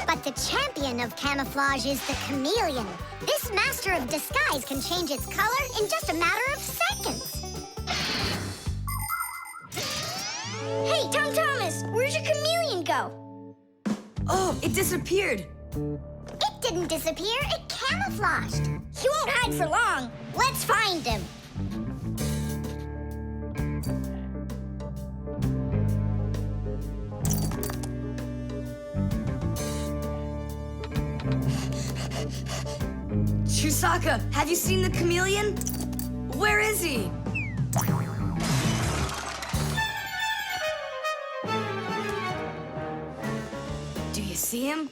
But the champion of camouflage is the chameleon. This master of disguise can change its color in just a matter of seconds. Hey, Tom Thomas, where'd your chameleon go? Oh, it disappeared. It didn't disappear, it camouflaged. He won't hide for long. Let's find him. Chusaka, have you seen the chameleon? Where is he? Do you see him?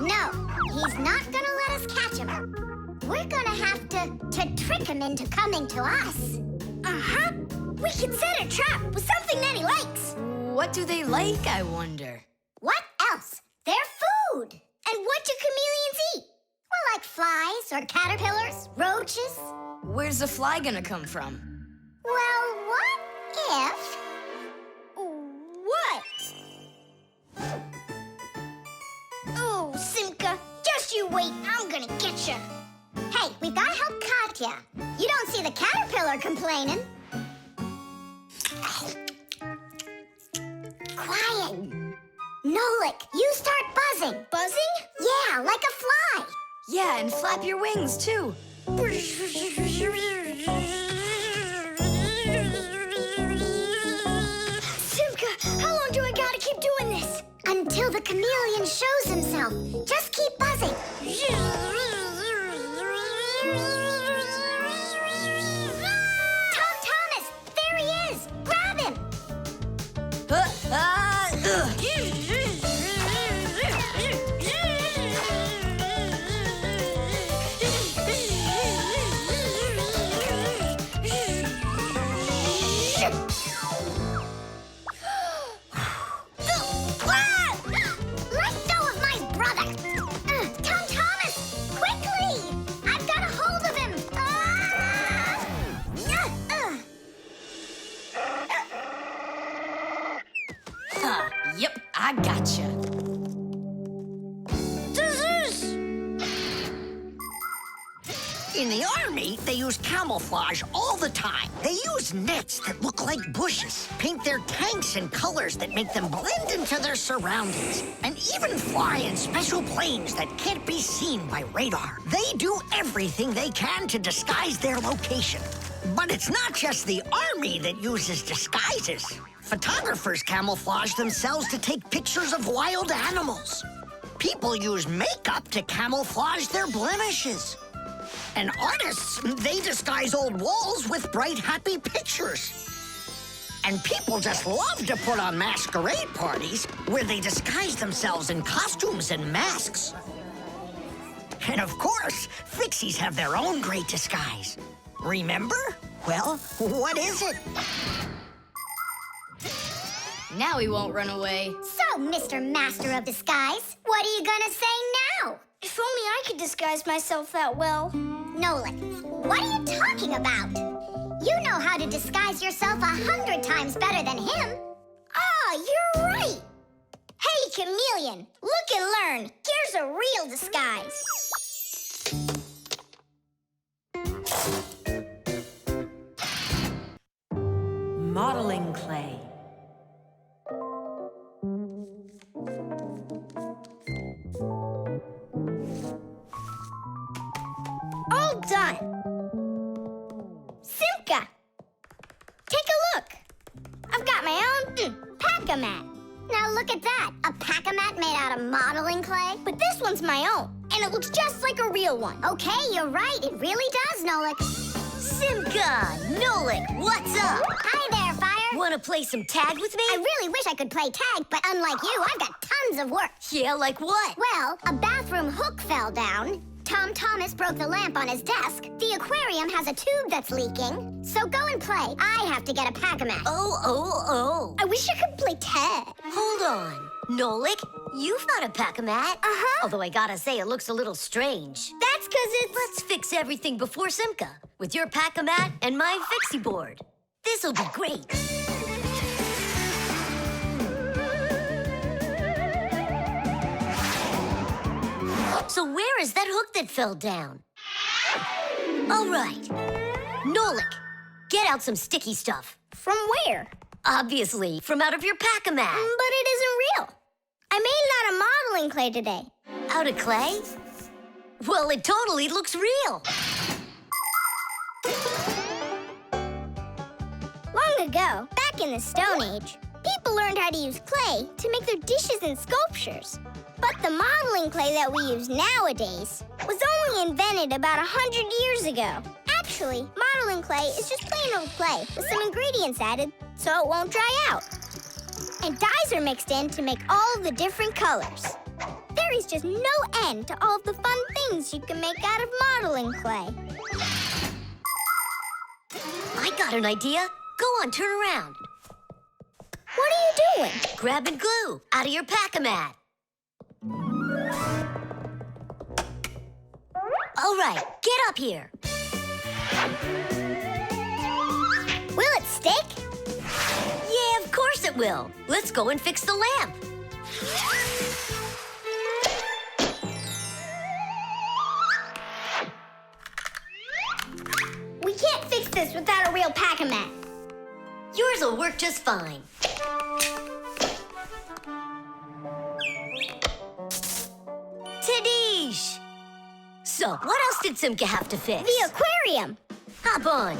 No, he's not gonna let us catch him. We're gonna have to trick him into coming to us. Uh-huh. We could set a trap with something that he likes. What do they like, I wonder? What else? They're food. And what do chameleons eat? Well, like flies or caterpillars, roaches. Where's the fly gonna come from? Well, what if... What? Oh, Simka, just you wait. I'm gonna get you. Hey, we've gotta help Katya. You don't see the caterpillar complaining. Quiet. Nolik, you start buzzing. Buzzing? Yeah, like a fly. Yeah, and flap your wings, too. Simka, how long do I gotta keep doing this? Until the chameleon shows himself. Just keep buzzing. Tom Thomas, there he is. Grab him. Let go of my brother! Tom Thomas, quickly! I've got a hold of him! Yep, I gotcha. In the army, they use camouflage all the time. They use nets that look like bushes, paint their tanks in colors that make them blend into their surroundings, and even fly in special planes that can't be seen by radar. They do everything they can to disguise their location. But it's not just the army that uses disguises. Photographers camouflage themselves to take pictures of wild animals. People use makeup to camouflage their blemishes. And artists, they disguise old walls with bright, happy pictures. And people just love to put on masquerade parties where they disguise themselves in costumes and masks. And of course, Fixies have their own great disguise. Remember? Well, what is it? Now he won't run away. So, Mr. Master of Disguise, what are you gonna say now? If only I could disguise myself that well. Nolik, what are you talking about? You know how to disguise yourself 100 times better than him. Ah, you're right. Hey, chameleon, look and learn. Here's a real disguise. Modeling clay. All done. Simka, take a look. I've got my own pack-a-mat. Now look at that, a pack-a-mat made out of modeling clay. But this one's my own, and it looks just like a real one. Okay, you're right, it really does, Nolik. Simka, Nolik, what's up? Hi there, Fire. Want to play some tag with me? I really wish I could play tag, but unlike you, I've got tons of work. Yeah, like what? Well, a bathroom hook fell down. Tom Thomas broke the lamp on his desk. The aquarium has a tube that's leaking. So go and play. I have to get a pack-a-mat. Oh. I wish I could play tag. Hold on. Nolik, you've got a pack-a-mat. Uh-huh. Although I gotta say, it looks a little strange. That's because it's... Let's fix everything before Simka with your pack-a-mat and my Fixie board. This'll be great. So where is that hook that fell down? All right. Nolik, get out some sticky stuff. From where? Obviously, from out of your pack-a-mat. But it isn't real. I made it out of modeling clay today. Out of clay? Well, it totally looks real. Long ago, back in the Stone Age, people learned how to use clay to make their dishes and sculptures. But the modeling clay that we use nowadays was only invented about 100 years ago. Actually, modeling clay is just plain old clay with some ingredients added so it won't dry out. And dyes are mixed in to make all the different colors. There is just no end to all of the fun things you can make out of modeling clay. I got an idea. Go on, turn around. What are you doing? Grabbing glue out of your pack-a-mat. All right, get up here. Will it stick? Yeah, of course it will. Let's go and fix the lamp. We can't fix this without a real pack-a-mat. Yours will work just fine. So, what else did Simka have to fix? The aquarium. Hop on.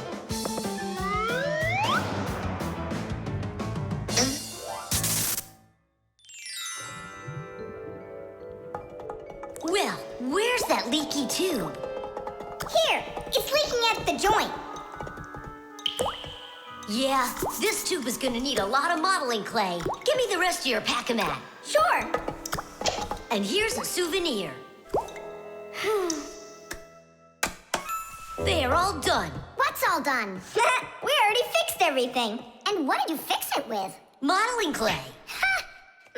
Well, where's that leaky tube? Here, it's leaking at the joint. Yeah, this tube is gonna need a lot of modeling clay. Give me the rest of your pack-a-mat. Sure. And here's a souvenir. They're all done. What's all done? We already fixed everything. And what did you fix it with? Modeling clay. Ha!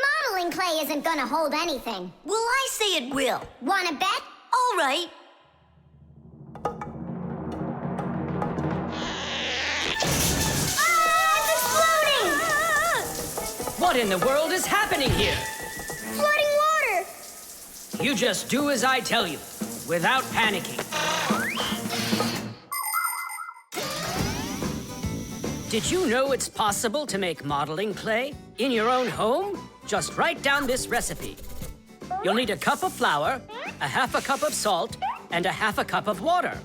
Modeling clay isn't gonna hold anything. Well, I say it will. Wanna bet? All right. It's exploding! What in the world is happening here? Flooding water! You just do as I tell you, without panicking. Did you know it's possible to make modeling clay in your own home? Just write down this recipe. You'll need a cup of flour, a half a cup of salt, and a half a cup of water.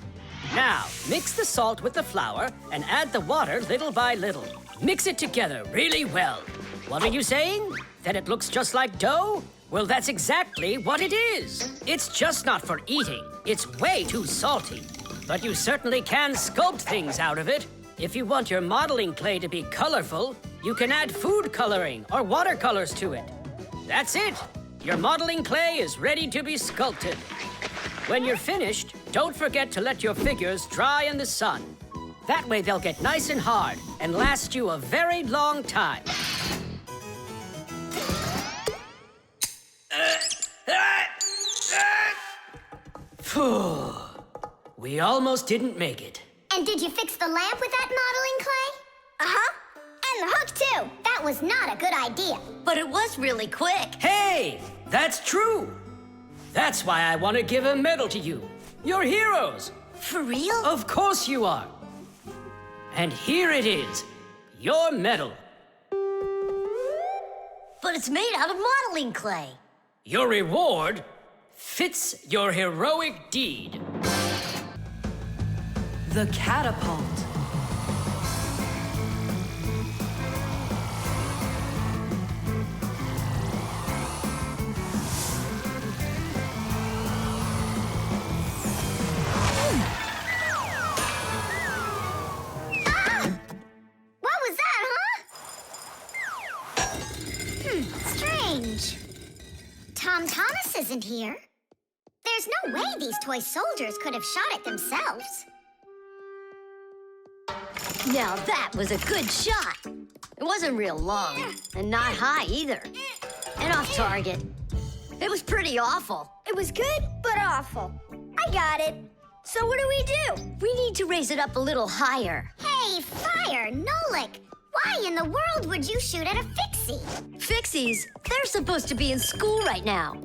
Now, mix the salt with the flour and add the water little by little. Mix it together really well. What are you saying? That it looks just like dough? Well, that's exactly what it is. It's just not for eating. It's way too salty. But you certainly can sculpt things out of it. If you want your modeling clay to be colorful, you can add food coloring or watercolors to it. That's it. Your modeling clay is ready to be sculpted. When you're finished, don't forget to let your figures dry in the sun. That way they'll get nice and hard and last you a very long time. Phew. We almost didn't make it. And did you fix the lamp with that modeling clay? Uh-huh. And the hook, too. That was not a good idea. But it was really quick. Hey, that's true. That's why I want to give a medal to you. You're heroes. For real? Of course you are. And here it is, your medal. But it's made out of modeling clay. Your reward fits your heroic deed. The Catapult. What was that, huh? Strange. Tom Thomas isn't here. There's no way these toy soldiers could have shot it themselves. Now that was a good shot. It wasn't real long, and not high either. And off target. It was pretty awful. It was good, but awful. I got it. So what do we do? We need to raise it up a little higher. Hey, Fire, Nolik! Why in the world would you shoot at a Fixie? Fixies, they're supposed to be in school right now.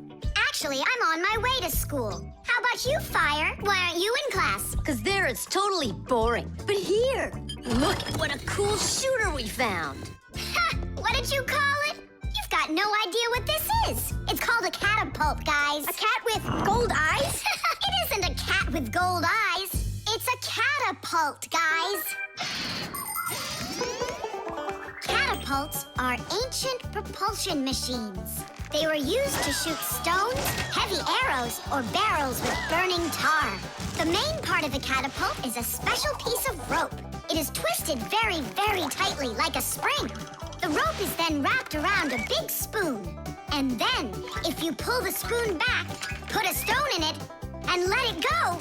Actually, I'm on my way to school. How about you, Fire? Why aren't you in class? Because there it's totally boring. But here, look at what a cool shooter we found. Ha! What did you call it? You've got no idea what this is. It's called a catapult, guys. A cat with gold eyes? It isn't a cat with gold eyes. It's a catapult, guys. Catapults are ancient propulsion machines. They were used to shoot stones, heavy arrows, or barrels with burning tar. The main part of the catapult is a special piece of rope. It is twisted very, very tightly like a spring. The rope is then wrapped around a big spoon. And then, if you pull the spoon back, put a stone in it, and let it go,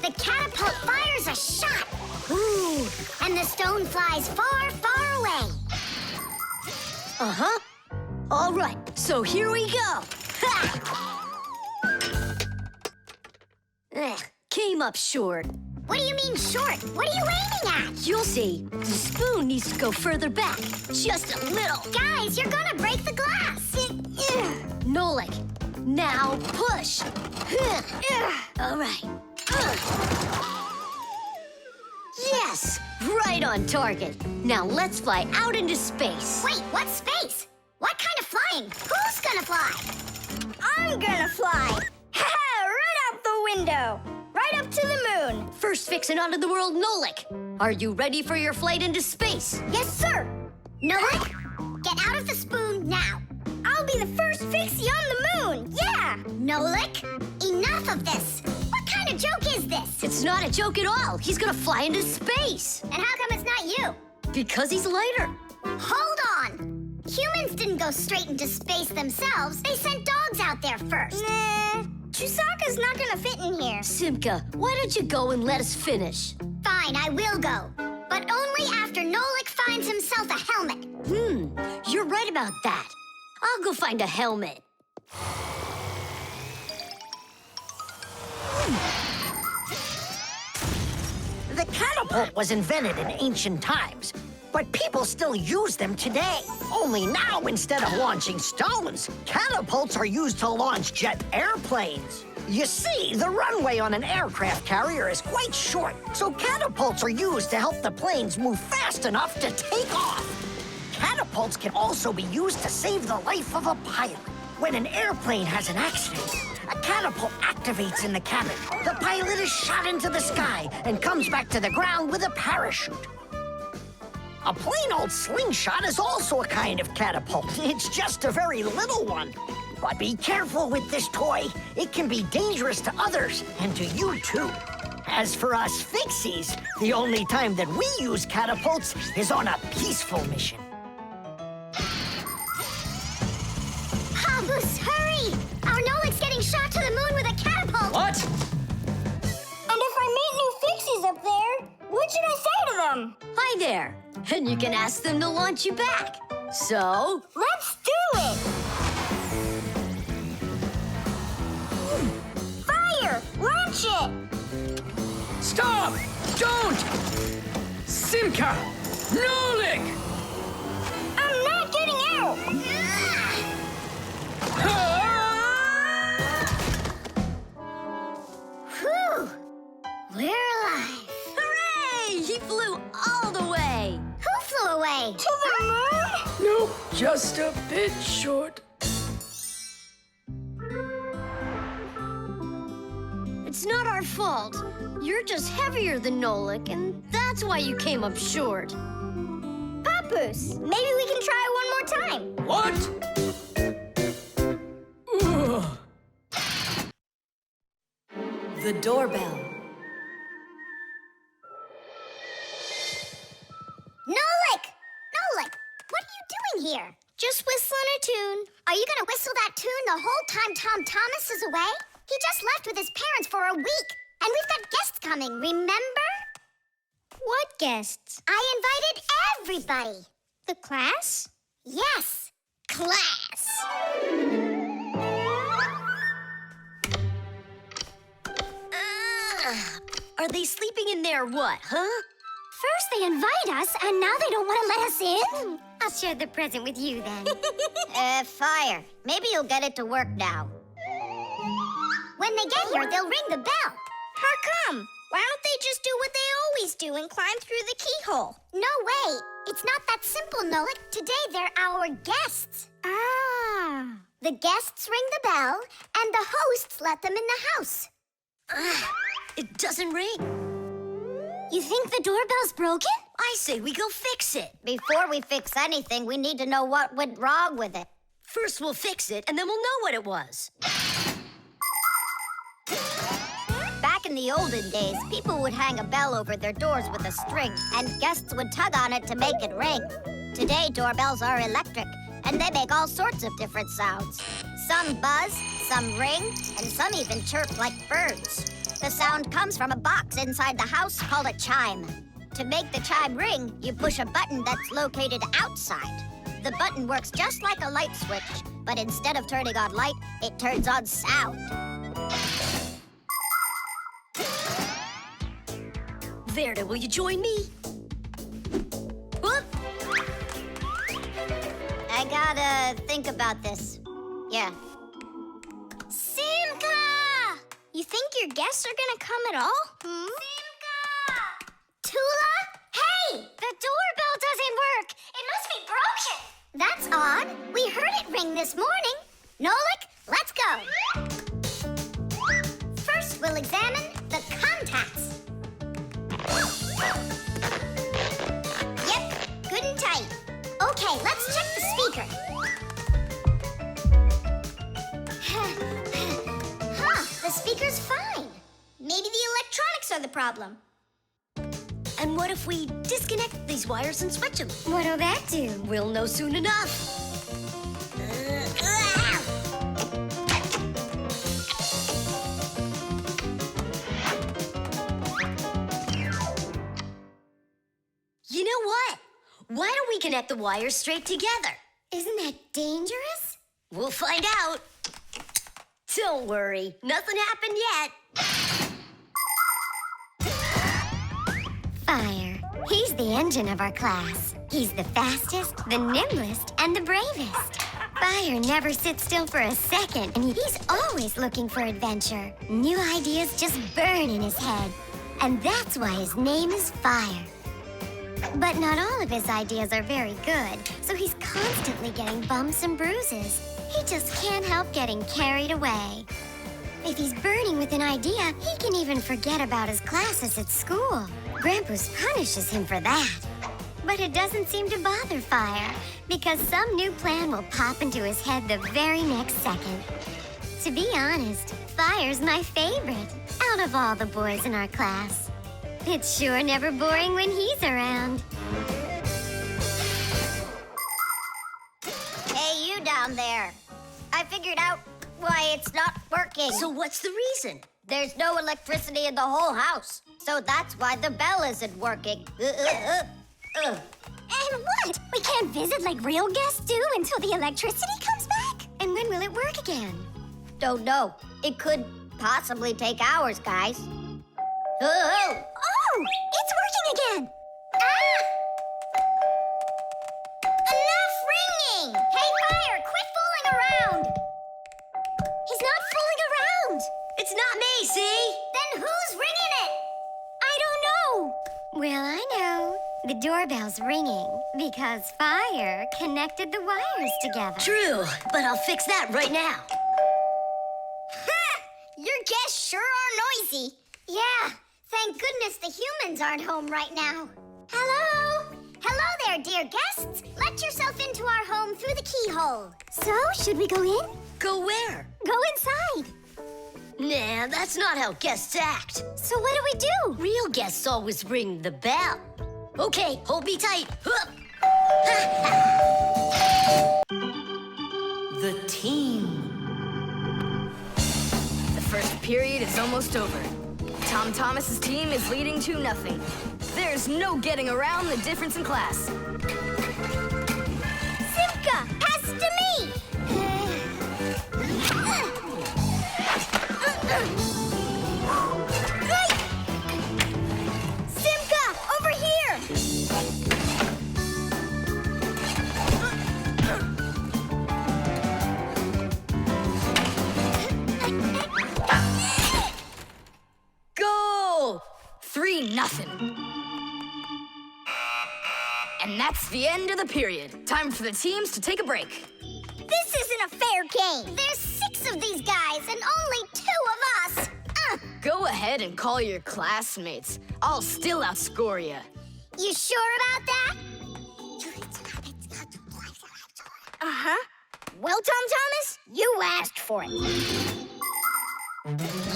the catapult fires a shot. Ooh, and the stone flies far, far away. Uh-huh. All right, so here we go. Ha! Came up short. What do you mean short? What are you aiming at? You'll see. The spoon needs to go further back. Just a little. Guys, you're gonna break the glass. Nolik, now push. All right. Yes, right on target. Now let's fly out into space. Wait, what space? What kind of flying? Who's gonna fly? I'm gonna fly. Right out the window, right up to the moon. First fixin' onto the world, Nolik. Are you ready for your flight into space? Yes, sir. Nolik, get out of the spoon now. I'll be the first Fixie on the moon. Yeah. Nolik, enough of this. What kind of joke is this? It's not a joke at all. He's gonna fly into space. And how come it's not you? Because he's lighter. Hold on. Humans didn't go straight into space themselves. They sent dogs out there first. Nah, Chusaka's not gonna fit in here. Simka, why don't you go and let us finish? Fine, I will go. But only after Nolik finds himself a helmet. You're right about that. I'll go find a helmet. The catapult was invented in ancient times, but people still use them today. Only now, instead of launching stones, catapults are used to launch jet airplanes. You see, the runway on an aircraft carrier is quite short, so catapults are used to help the planes move fast enough to take off. Catapults can also be used to save the life of a pilot. When an airplane has an accident, a catapult activates in the cabin. The pilot is shot into the sky and comes back to the ground with a parachute. A plain old slingshot is also a kind of catapult. It's just a very little one. But be careful with this toy. It can be dangerous to others and to you too. As for us Fixies, the only time that we use catapults is on a peaceful mission. Habus, hurry! Our Nolik's getting shot to the moon with a catapult! What? And if I meet new Fixies up there, what should I say to them? Hi there. And you can ask them to launch you back. So, Let's do it! Fire! Launch it! Stop! Don't! Simka! Nolik! I'm not getting out! Whew! We're alive. hooray! He flew all the way. Who flew away? To the moon? Nope, just a bit short. It's not our fault. You're just heavier than Nolik, and that's why you came up short. Papoose, maybe we can try one more time. What? Ugh. The doorbell. Nolik! Nolik, what are you doing here? Just whistling a tune. Are you gonna whistle that tune the whole time Tom Thomas is away? He just left with his parents for a week, and we've got guests coming, remember? What guests? I invited everybody. The class? Yes, class. Are they sleeping in there, what, huh? First they invite us, and now they don't want to let us in? I'll share the present with you, then. Fire. Maybe you'll get it to work now. When they get here, they'll ring the bell. How come? Why don't they just do what they always do and climb through the keyhole? No way. It's not that simple, Nolik. Today, they're our guests. Ah. The guests ring the bell, and the hosts let them in the house. It doesn't ring. You think the doorbell's broken? I say we go fix it. Before we fix anything, we need to know what went wrong with it. First we'll fix it, and then we'll know what it was. Back in the olden days, people would hang a bell over their doors with a string, and guests would tug on it to make it ring. Today, doorbells are electric, and they make all sorts of different sounds. Some buzz, some ring, and some even chirp like birds. The sound comes from a box inside the house called a chime. To make the chime ring, you push a button that's located outside. The button works just like a light switch, but instead of turning on light, it turns on sound. Verda, will you join me? Whoop! I gotta think about this. Yeah. Simka! You think your guests are gonna come at all? Simka! Toola? Hey! The doorbell doesn't work! It must be broken! That's odd. We heard it ring this morning. Nolik, let's go. First, we'll examine the contacts. Yep, good and tight. Okay, let's check the speaker. Huh, the speaker's fine. Maybe the electronics are the problem. And what if we disconnect these wires and switch them? What'll that do? We'll know soon enough. You know what? Why don't we connect the wires straight together? Isn't that dangerous? We'll find out. Don't worry, nothing happened yet. Fire. He's the engine of our class. He's the fastest, the nimblest, and the bravest. Fire never sits still for a second, and he's always looking for adventure. New ideas just burn in his head, and that's why his name is Fire. But not all of his ideas are very good, so he's constantly getting bumps and bruises. He just can't help getting carried away. If he's burning with an idea, he can even forget about his classes at school. Grampus punishes him for that. But it doesn't seem to bother Fire, because some new plan will pop into his head the very next second. To be honest, Fire's my favorite out of all the boys in our class. It's sure never boring when he's around. Hey, you down there. I figured out why it's not working. So what's the reason? There's no electricity in the whole house, so that's why the bell isn't working. And what? We can't visit like real guests do until the electricity comes back? And when will it work again? Don't know. It could possibly take hours, guys. Oh, it's working again! Ah! Enough ringing! Hey, Fire, quit fooling around! He's not fooling around! It's not me, see? Then who's ringing it? I don't know! Well, I know. The doorbell's ringing because Fire connected the wires together. True, but I'll fix that right now. Ha! Your guests sure are noisy. Yeah, thank goodness the humans aren't home right now. Hello? Hello there, dear guests. Let yourself into our home through the keyhole. So, should we go in? Go where? Go inside. Nah, that's not how guests act. So what do we do? Real guests always ring the bell. Okay, hold me tight. The team. The first period is almost over. Tom Thomas's team is leading 2-0. There's no getting around the difference in class. Simka, pass to me! Simka, over here! Goal! 3-0. And that's the end of the period. Time for the teams to take a break. This isn't a fair game. There's 6 of these guys and only 2 of us. Go ahead and call your classmates. I'll still outscore you. You sure about that? Uh-huh. Well, Tom Thomas, you asked for it.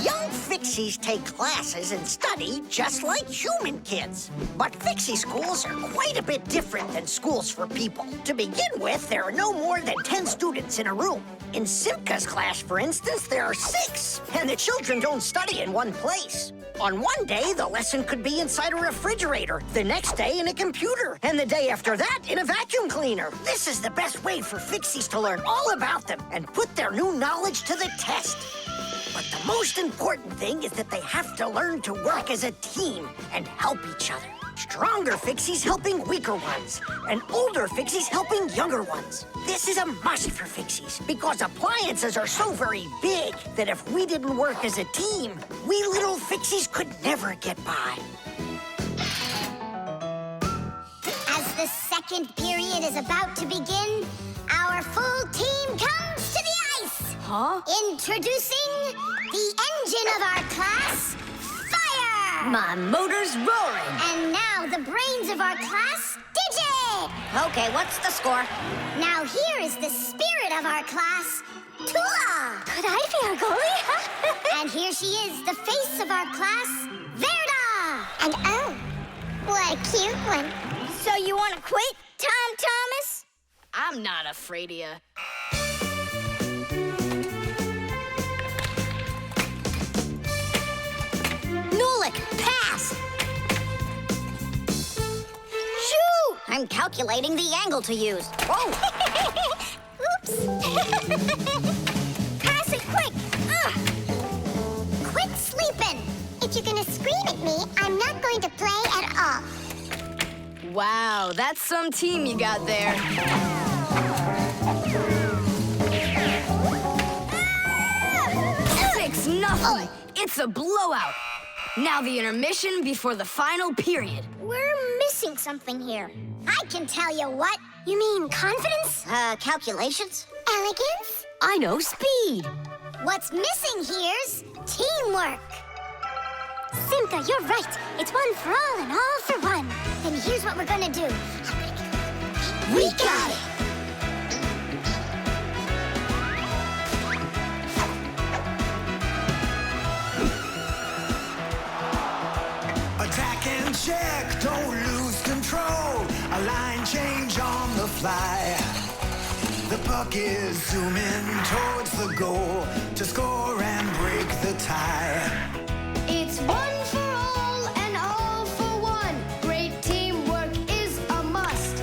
Young Fixies take classes and study just like human kids. But Fixie schools are quite a bit different than schools for people. To begin with, there are no more than 10 students in a room. In Simka's class, for instance, there are 6, and the children don't study in one place. On one day, the lesson could be inside a refrigerator, the next day in a computer, and the day after that in a vacuum cleaner. This is the best way for Fixies to learn all about them and put their new knowledge to the test. But the most important thing is that they have to learn to work as a team and help each other. Stronger Fixies helping weaker ones, and older Fixies helping younger ones. This is a must for Fixies, because appliances are so very big that if we didn't work as a team, we little Fixies could never get by. As the second period is about to begin, our full team comes to the ice. Huh? Introducing the engine of our class, fire! My motor's roaring. And now the brains of our class, digit! Okay, what's the score? Now here is the spirit of our class, Toola! Could I be our goalie? And here she is, the face of our class, Verda! And oh, what a cute one. So you want to quit, Tom Thomas? I'm not afraid of you. Nolik, pass! Shoot! I'm calculating the angle to use. Whoa! Oops! Pass it quick! Quit sleeping! If you're gonna scream at me, I'm not going to play at all. Wow, that's some team you got there. 6-0. It's a blowout. Now the intermission before the final period. We're missing something here. I can tell you what. You mean confidence? Calculations? Elegance? I know speed. What's missing here's teamwork. Simka, you're right. It's one for all and all for one. Then here's what we're gonna do. We got it. Attack and check, don't lose control. A line change on the fly. The puck is zooming towards the goal to score and break the tie. It's one for all and all for one. Great teamwork is a must.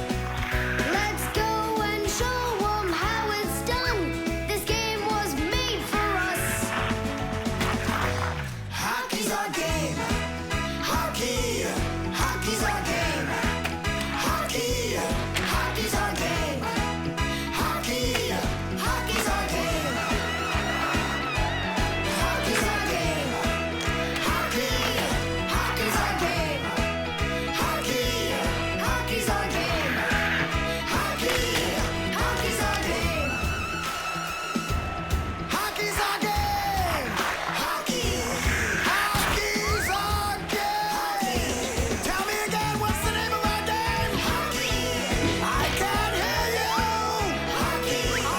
Let's go and show 'em how it's done. This game was made for us. Hockey's our game. Hockey, hockey's our game. Hockey, hockey's our game. Hockey, hockey's our game. Hockey's our game. Hockey, hockey's our game. Hockey, hockey's our game. Hockey, hockey's our game. Hockey's our game. Hockey, hockey's our game. Tell me again, what's the name of our game? Hockey. I can't hear you. Hockey. Oh,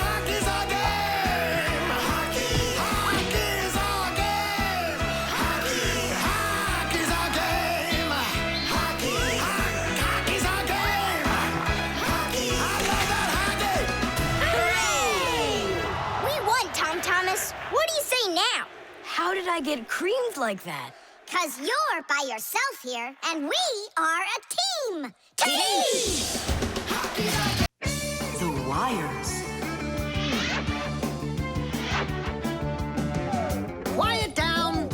hockey's our game. Hockey. Hockey's our game. Hockey. Hockey's our game. Hockey. Hockey's our game. Hockey. I love that hockey. We won, Tom Thomas. What do you say now? How did I get creamed like that? 'Cause you're by yourself here, and we are a team. Team! The wires. Quiet down.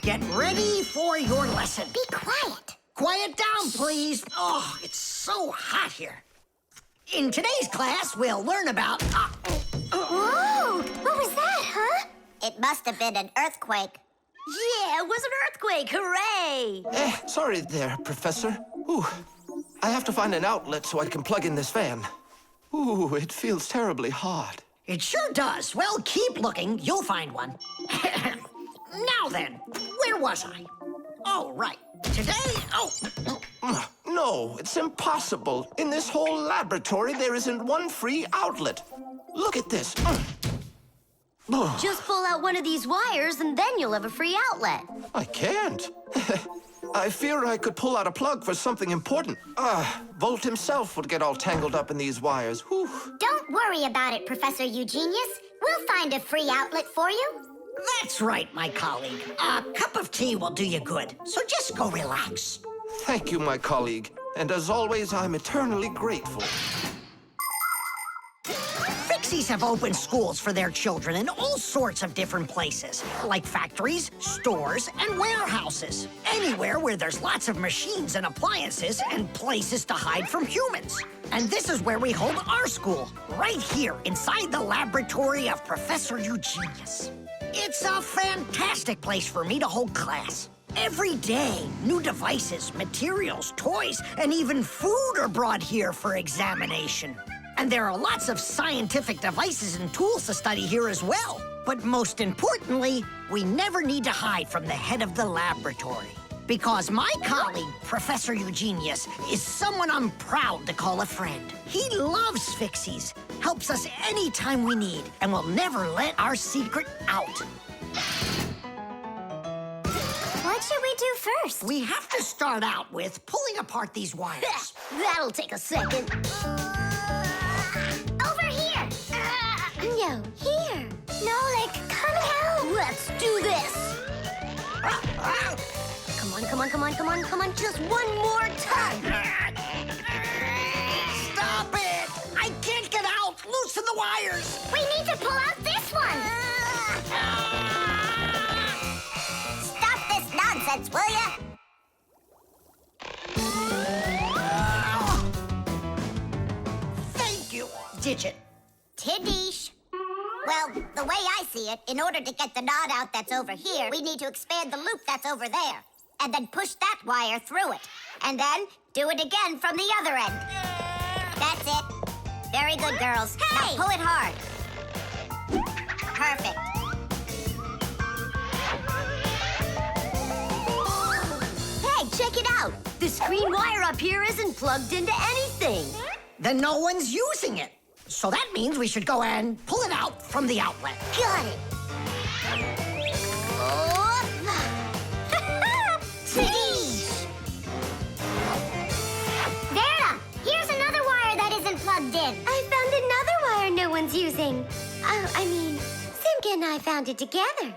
Get ready for your lesson. Be quiet. Quiet down, please. Oh, it's so hot here. In today's class, we'll learn about... Whoa! What was that, huh? It must have been an earthquake. Yeah, it was an earthquake. Hooray! Sorry there, Professor. Ooh, I have to find an outlet so I can plug in this fan. Ooh, it feels terribly hot. It sure does. Well, keep looking. You'll find one. Now then, where was I? Oh, right. Today... No, it's impossible. In this whole laboratory, there isn't one free outlet. Look at this. Just pull out one of these wires and then you'll have a free outlet. I can't. I fear I could pull out a plug for something important. Volt himself would get all tangled up in these wires. Whew. Don't worry about it, Professor Eugenius. We'll find a free outlet for you. That's right, my colleague. A cup of tea will do you good, so just go relax. Thank you, my colleague. And as always, I'm eternally grateful. Fixies have opened schools for their children in all sorts of different places, like factories, stores, and warehouses. Anywhere where there's lots of machines and appliances and places to hide from humans. And this is where we hold our school, right here inside the laboratory of Professor Eugenius. It's a fantastic place for me to hold class. Every day, new devices, materials, toys, and even food are brought here for examination. And there are lots of scientific devices and tools to study here as well. But most importantly, we never need to hide from the head of the laboratory. Because my colleague, Professor Eugenius, is someone I'm proud to call a friend. He loves Fixies, helps us anytime we need, and will never let our secret out. What should we do first? We have to start out with pulling apart these wires. That'll take a second. Over here! No, here! Nolik, come help! Let's do this! Come on, come on, come on, come on, come on, just one more time! Stop it! I can't get out! Loosen the wires! We need to pull out this one! Stop this nonsense, will ya? Thank you, Digit. Tidish. Well, the way I see it, in order to get the knot out that's over here, we need to expand the loop that's over there. And then push that wire through it. And then do it again from the other end. That's it. Very good, girls. Hey! Now pull it hard. Perfect. Hey, check it out! This green wire up here isn't plugged into anything. Then no one's using it. So that means we should go and pull it out from the outlet. Got it! Oh. Tidish! Vera, here's another wire that isn't plugged in. I found another wire no one's using. Simka and I found it together.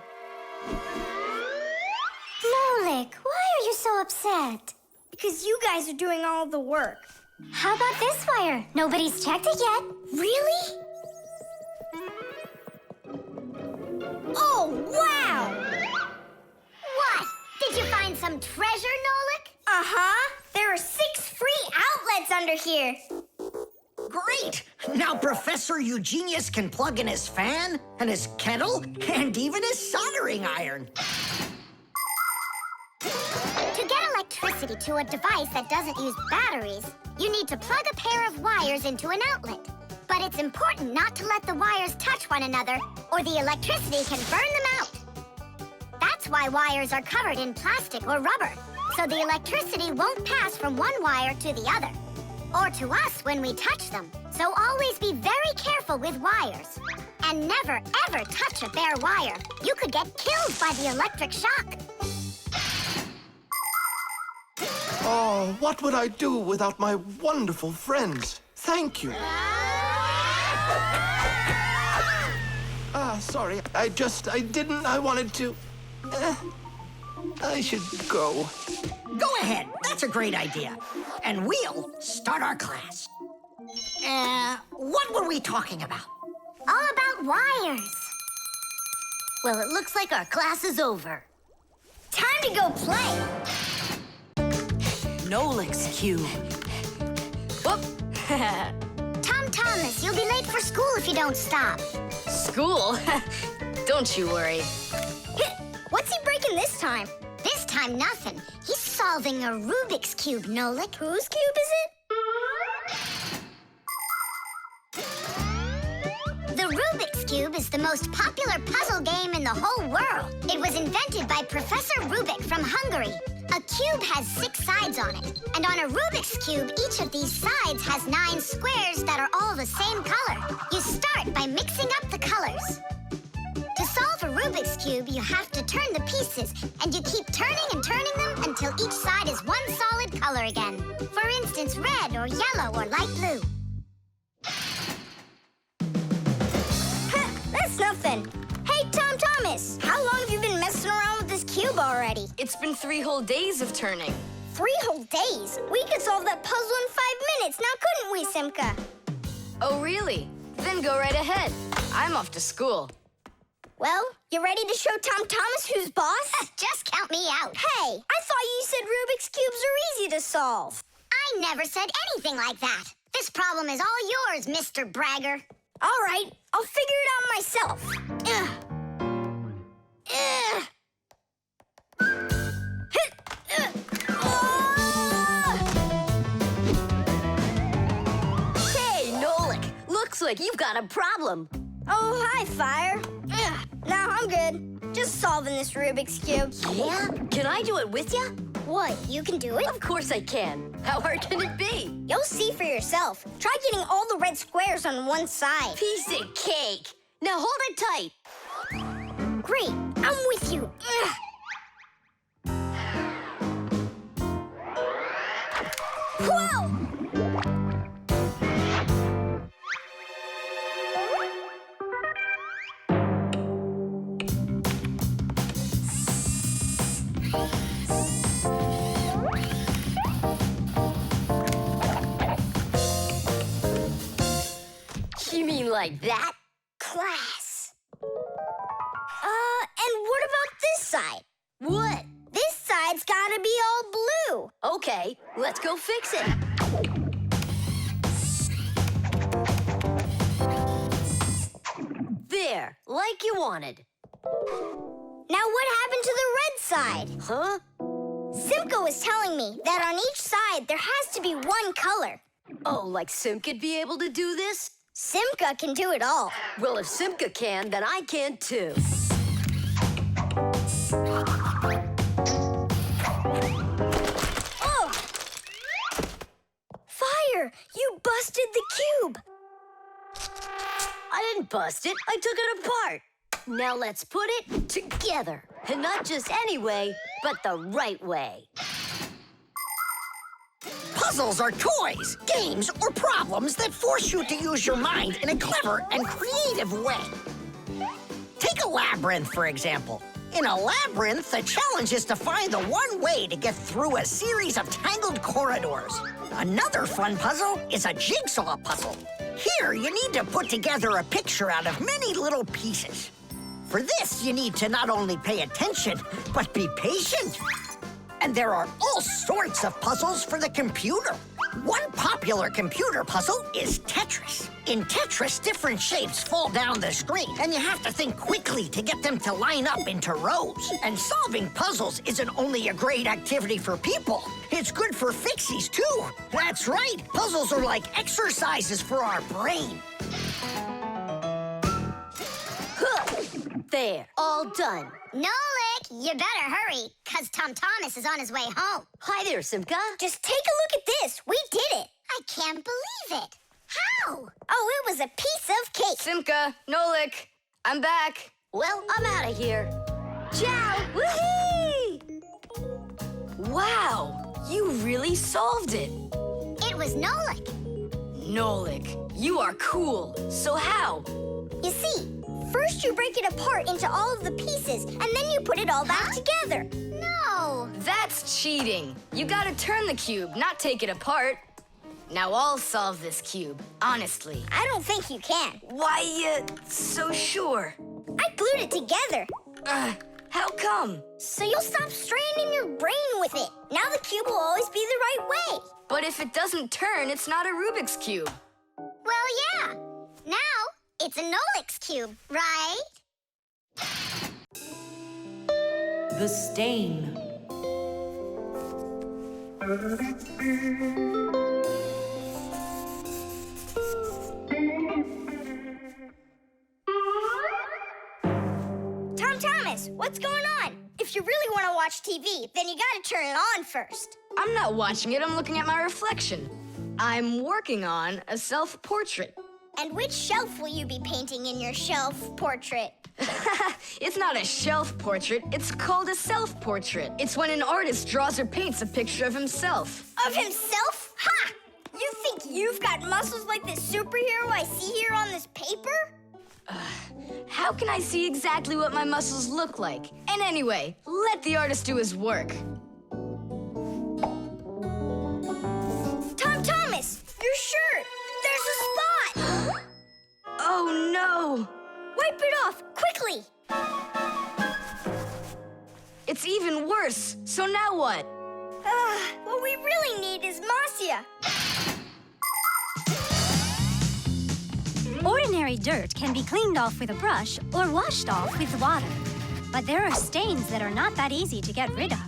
Nolik, why are you so upset? Because you guys are doing all the work. How about this wire? Nobody's checked it yet. Really? Oh, wow! What? Did you find some treasure, Nolik? Uh-huh. There are 6 free outlets under here. Great! Now Professor Eugenius can plug in his fan, and his kettle, and even his soldering iron. To get electricity to a device that doesn't use batteries, you need to plug a pair of wires into an outlet. But it's important not to let the wires touch one another, or the electricity can burn them out. That's why wires are covered in plastic or rubber, so the electricity won't pass from one wire to the other, or to us when we touch them. So always be very careful with wires. And never, ever touch a bare wire. You could get killed by the electric shock. Oh, what would I do without my wonderful friends? Thank you. Sorry. I wanted to... I should go. Go ahead. That's a great idea. And we'll start our class. What were we talking about? All about wires. Well, it looks like our class is over. Time to go play. Nolik's cube. Whoop! Tom Thomas, you'll be late for school if you don't stop. School? Don't you worry. What's he breaking this time? This time, nothing. He's solving a Rubik's Cube, Nolik. Whose cube is it? The Rubik's Cube is the most popular puzzle game in the whole world. It was invented by Professor Rubik from Hungary. A cube has 6 sides on it. And on a Rubik's Cube, each of these sides has 9 squares that are all the same color. You start by mixing up the colors. To solve a Rubik's Cube, you have to turn the pieces, and you keep turning and turning them until each side is one solid color again. For instance, red or yellow or light blue. That's nothing. Hey, Tom Thomas, how long have you been messing around with this cube already? It's been 3 whole days of turning. 3 whole days? We could solve that puzzle in 5 minutes, now couldn't we, Simka? Oh, really? Then go right ahead. I'm off to school. Well, you ready to show Tom Thomas who's boss? Just count me out. Hey, I thought you said Rubik's Cubes are easy to solve. I never said anything like that. This problem is all yours, Mr. Bragger. All right, I'll figure it out myself. Hey, Nolik, looks like you've got a problem. Oh, hi, Fire. Ugh, no, I'm good. Just solving this Rubik's Cube. Yeah? Can I do it with you? What, you can do it? Of course I can. How hard can it be? You'll see for yourself. Try getting all the red squares on one side. Piece of cake. Now hold it tight. Great, I'm with you. Ugh. Whoa! You mean like that? Class. And what about this side? What? This side's gotta be all blue. Okay, let's go fix it. There, like you wanted. Now what happened to the red side? Huh? Simka was telling me that on each side there has to be one color. Oh, like Simka'd be able to do this? Simka can do it all. Well, if Simka can, then I can too. Oh! Fire! You busted the cube! I didn't bust it. I took it apart. Now let's put it together. And not just any way, but the right way. Puzzles are toys, games, or problems that force you to use your mind in a clever and creative way. Take a labyrinth, for example. In a labyrinth, the challenge is to find the one way to get through a series of tangled corridors. Another fun puzzle is a jigsaw puzzle. Here, you need to put together a picture out of many little pieces. For this, you need to not only pay attention, but be patient. And there are all sorts of puzzles for the computer. One popular computer puzzle is Tetris. In Tetris, different shapes fall down the screen, and you have to think quickly to get them to line up into rows. And solving puzzles isn't only a great activity for people, it's good for Fixies, too. That's right, puzzles are like exercises for our brain. There, all done. Nolik, you better hurry, because Tom Thomas is on his way home. Hi there, Simka. Just take a look at this. We did it. I can't believe it. How? Oh, it was a piece of cake. Simka, Nolik, I'm back. Well, I'm out of here. Ciao! Woohoo! Wow, you really solved it. It was Nolik. Nolik, you are cool. So how? You see, first you break it apart into all of the pieces, and then you put it all back together. No. That's cheating. You gotta turn the cube, not take it apart. Now I'll solve this cube, honestly. I don't think you can. Why, so sure? I glued it together. How come? So you'll stop straining your brain with it. Now the cube will always be the right way. But if it doesn't turn, it's not a Rubik's Cube. Well, yeah. Now it's a Nolik's cube, right? The stain. Tom Thomas, what's going on? If you really want to watch TV, then you gotta turn it on first. I'm not watching it, I'm looking at my reflection. I'm working on a self-portrait. And which shelf will you be painting in your shelf portrait? It's not a shelf portrait, it's called a self-portrait. It's when an artist draws or paints a picture of himself. Of himself? Ha! You think you've got muscles like this superhero I see here on this paper? How can I see exactly what my muscles look like? And anyway, let the artist do his work. Tom Thomas, your shirt! There's a spot! Oh no! Wipe it off, quickly! It's even worse, so now what? What we really need is Masya. Ordinary dirt can be cleaned off with a brush or washed off with water. But there are stains that are not that easy to get rid of.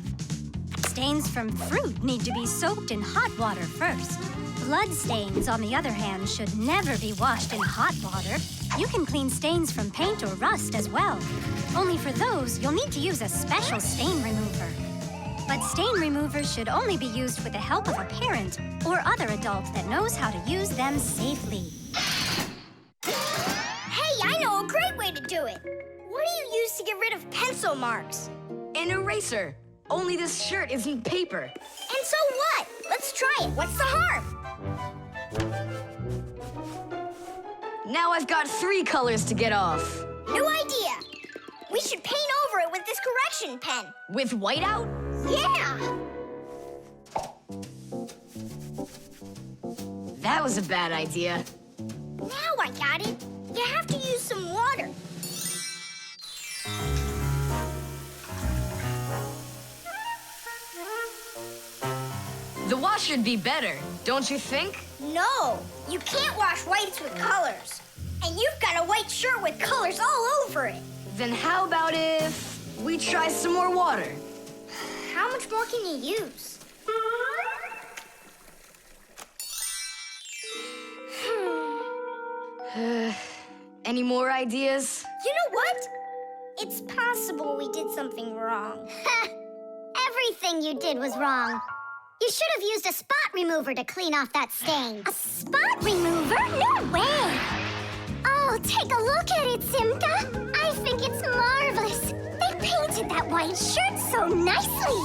Stains from fruit need to be soaked in hot water first. Blood stains, on the other hand, should never be washed in hot water. You can clean stains from paint or rust as well. Only for those, you'll need to use a special stain remover. But stain removers should only be used with the help of a parent or other adult that knows how to use them safely. Hey, I know a great way to do it. What do you use to get rid of pencil marks? An eraser. Only this shirt isn't paper. And so what? Let's try it. What's the harm? Now I've got 3 colors to get off. New idea. We should paint over it with this correction pen. With whiteout? Yeah! That was a bad idea. Now I got it. You have to use some water. The wash should be better, don't you think? No, you can't wash whites with colors. And you've got a white shirt with colors all over it. Then how about if we try some more water? How much more can you use? Any more ideas? You know what? It's possible we did something wrong. Everything you did was wrong. You should have used a spot remover to clean off that stain. A spot remover? No way! Oh, take a look at it, Simka. I think it's marvelous. They painted that white shirt so nicely.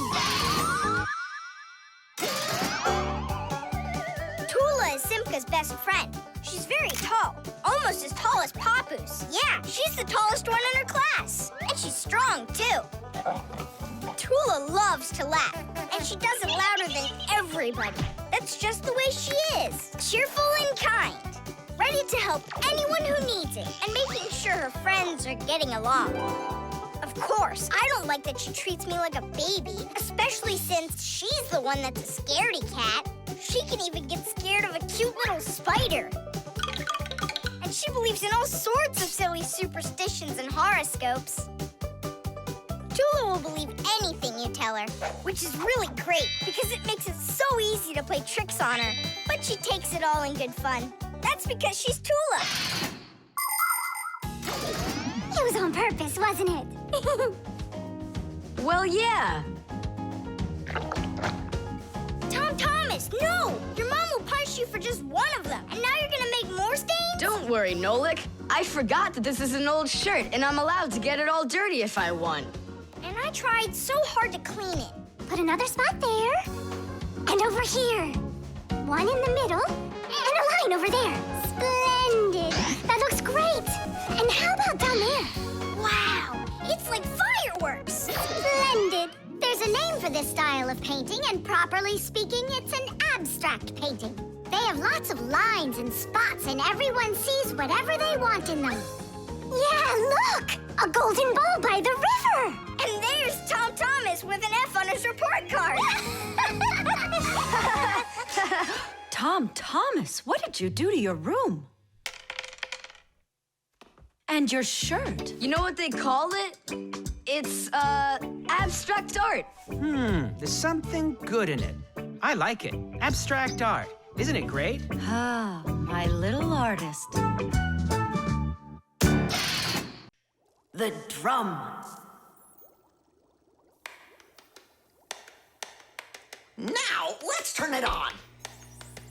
Toola is Simka's best friend. She's very tall, almost as tall as Papoose. Yeah, she's the tallest one in her class. And she's strong, too. Toola loves to laugh, and she does it louder than everybody. That's just the way she is. Cheerful and kind. Ready to help anyone who needs it, and making sure her friends are getting along. Of course, I don't like that she treats me like a baby, especially since she's the one that's a scaredy cat. She can even get scared of a cute little spider. And she believes in all sorts of silly superstitions and horoscopes. Toola will believe anything you tell her, which is really great because it makes it so easy to play tricks on her. But she takes it all in good fun. That's because she's Toola. It was on purpose, wasn't it? Well, yeah. Tom Thomas, no! Your mom will punish you for just one of them, and now you're gonna make more stains? Don't worry, Nolik. I forgot that this is an old shirt, and I'm allowed to get it all dirty if I want. And I tried so hard to clean it. Put another spot there. And over here. One in the middle. And a line over there. Splendid. That looks great. And how about down there? Wow, it's like fireworks. Splendid. There's a name for this style of painting, and properly speaking, it's an abstract painting. They have lots of lines and spots, and everyone sees whatever they want in them. Yeah, look! A golden ball by the river! And there's Tom Thomas with an F on his report card. Tom Thomas, what did you do to your room? And your shirt? You know what they call it? It's, abstract art. There's something good in it. I like it. Abstract art. Isn't it great? Ah, my little artist. The drum. Now, let's turn it on.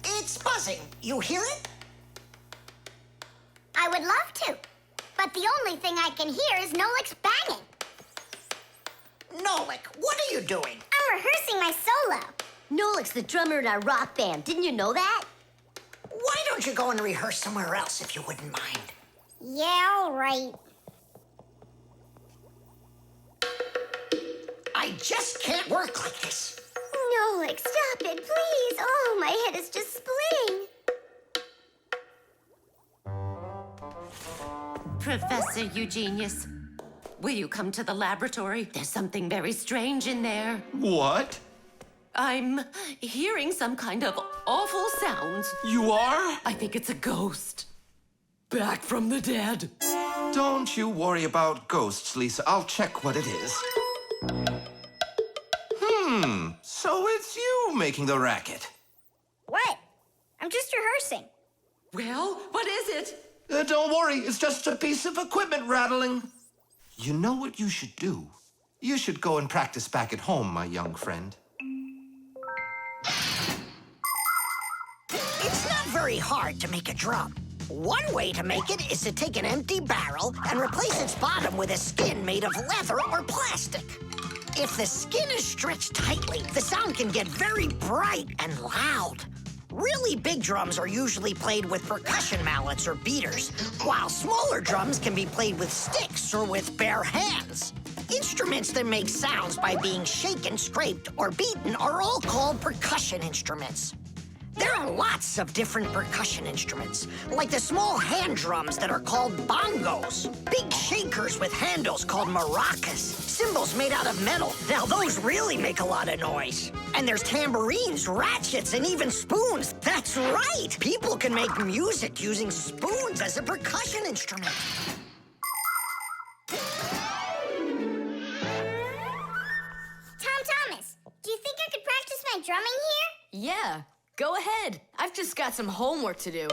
It's buzzing. You hear it? I would love to. But the only thing I can hear is Nolik's banging. Nolik, what are you doing? I'm rehearsing my solo. Nolik's the drummer in our rock band. Didn't you know that? Why don't you go and rehearse somewhere else if you wouldn't mind? Yeah, all right. I just can't work like this. Nolik, stop it, please. Oh, my head is just splitting. Professor Eugenius, will you come to the laboratory? There's something very strange in there. What? I'm hearing some kind of awful sounds. You are? I think it's a ghost. Back from the dead. Don't you worry about ghosts, Lisa. I'll check what it is. So it's you making the racket. What? I'm Well, what is it? Don't worry, it's just a piece of equipment rattling. You know what you should do? You should go and practice back at home, my young friend. It's not very hard to make a drum. One way to make it is to take an empty barrel and replace its bottom with a skin made of leather or plastic. If the skin is stretched tightly, the sound can get very bright and loud. Really big drums are usually played with percussion mallets or beaters, while smaller drums can be played with sticks or with bare hands. Instruments that make sounds by being shaken, scraped, or beaten are all called percussion instruments. There are lots of different percussion instruments, like the small hand drums that are called bongos, big shakers with handles called maracas, cymbals made out of metal. Now those really make a lot of noise. And there's tambourines, ratchets, and even spoons. That's right! People can make music using spoons as a percussion instrument. Tom Thomas, do you think I could practice my drumming here? Yeah, go ahead. I've just got some homework to do.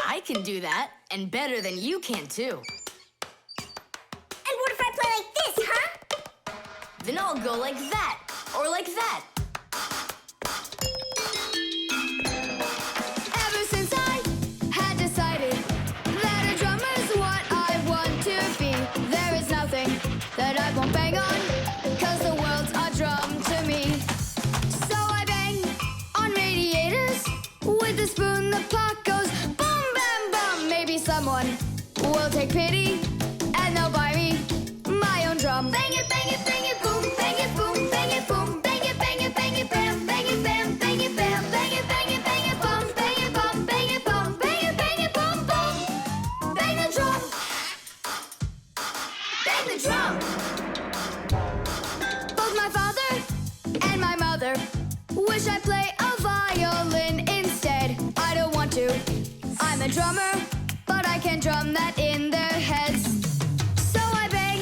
I can do that, and better than you can, too. And what if I play like this, huh? Then I'll go like that, or like that. Ever since I had decided that a drummer's what I want to be, there is nothing that I won't bang on, 'cause the world's a drum to me. So I bang on radiators with a spoon, the pot goes boom, bam, bum. Maybe someone will take pity and they'll buy me my own drum. Bang it, bang it, bang it, boom, bang it, boom, bang it, boom, bang it, bang it, bang it, bam, bang it, bam, bang it, bam, bang it, bang it, bang it, bum, bang it, bum, bang it, bum, bang it, bang it, bum, bum. Bang the drum. Bang the drum. Both my father and my mother wish I play a violin instead. I don't want to. I'm a drummer, but I can't drum that in their heads. So I bang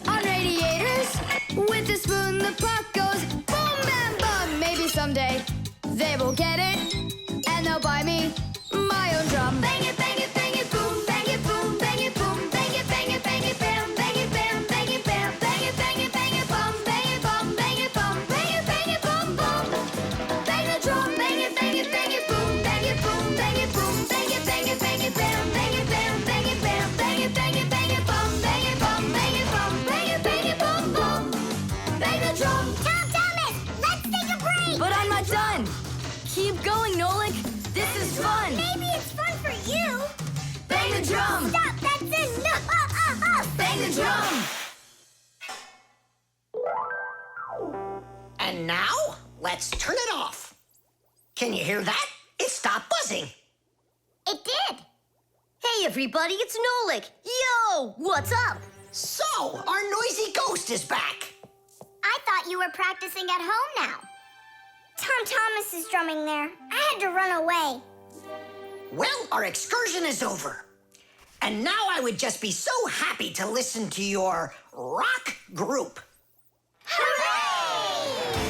on radiators with a spoon. The pot goes boom, bam, bum. Maybe someday they will get it and they'll buy me my own drum. Bang it, bang it, bang it, boom, bang it, boom, bang it, boom, bang it, bang it, bang it, bam, bang it, bam, bang it, bam, bang it, bang it, bang it, bum, bang it, bum, bang it, bum, bang it, bum, bum. Bang the drum, bang it, boom, bang it, boom, bang it, boom, bang it, bang it, bang it, bam, bang it, bam, bang it, bam, bang it, bang it, bang it, bum, bang it, bum, bang it, bum, bang it, bang it, bum, bum. Bang the drum. Tom Thomas, let's take a break! But I'm not done. Keep going, Nolik. This is fun. Maybe it's fun for you. Bang the drum. Stop, that's enough! Bang the drum. And now, let's turn it off. Can you hear that? It stopped buzzing. It did. Hey, everybody, it's Nolik. Yo, what's up? So, our noisy ghost is back. I thought you were practicing at home now. Tom Thomas is drumming there. I had to run away. Well, our excursion is over. And now I would just be so happy to listen to your rock group. Hooray!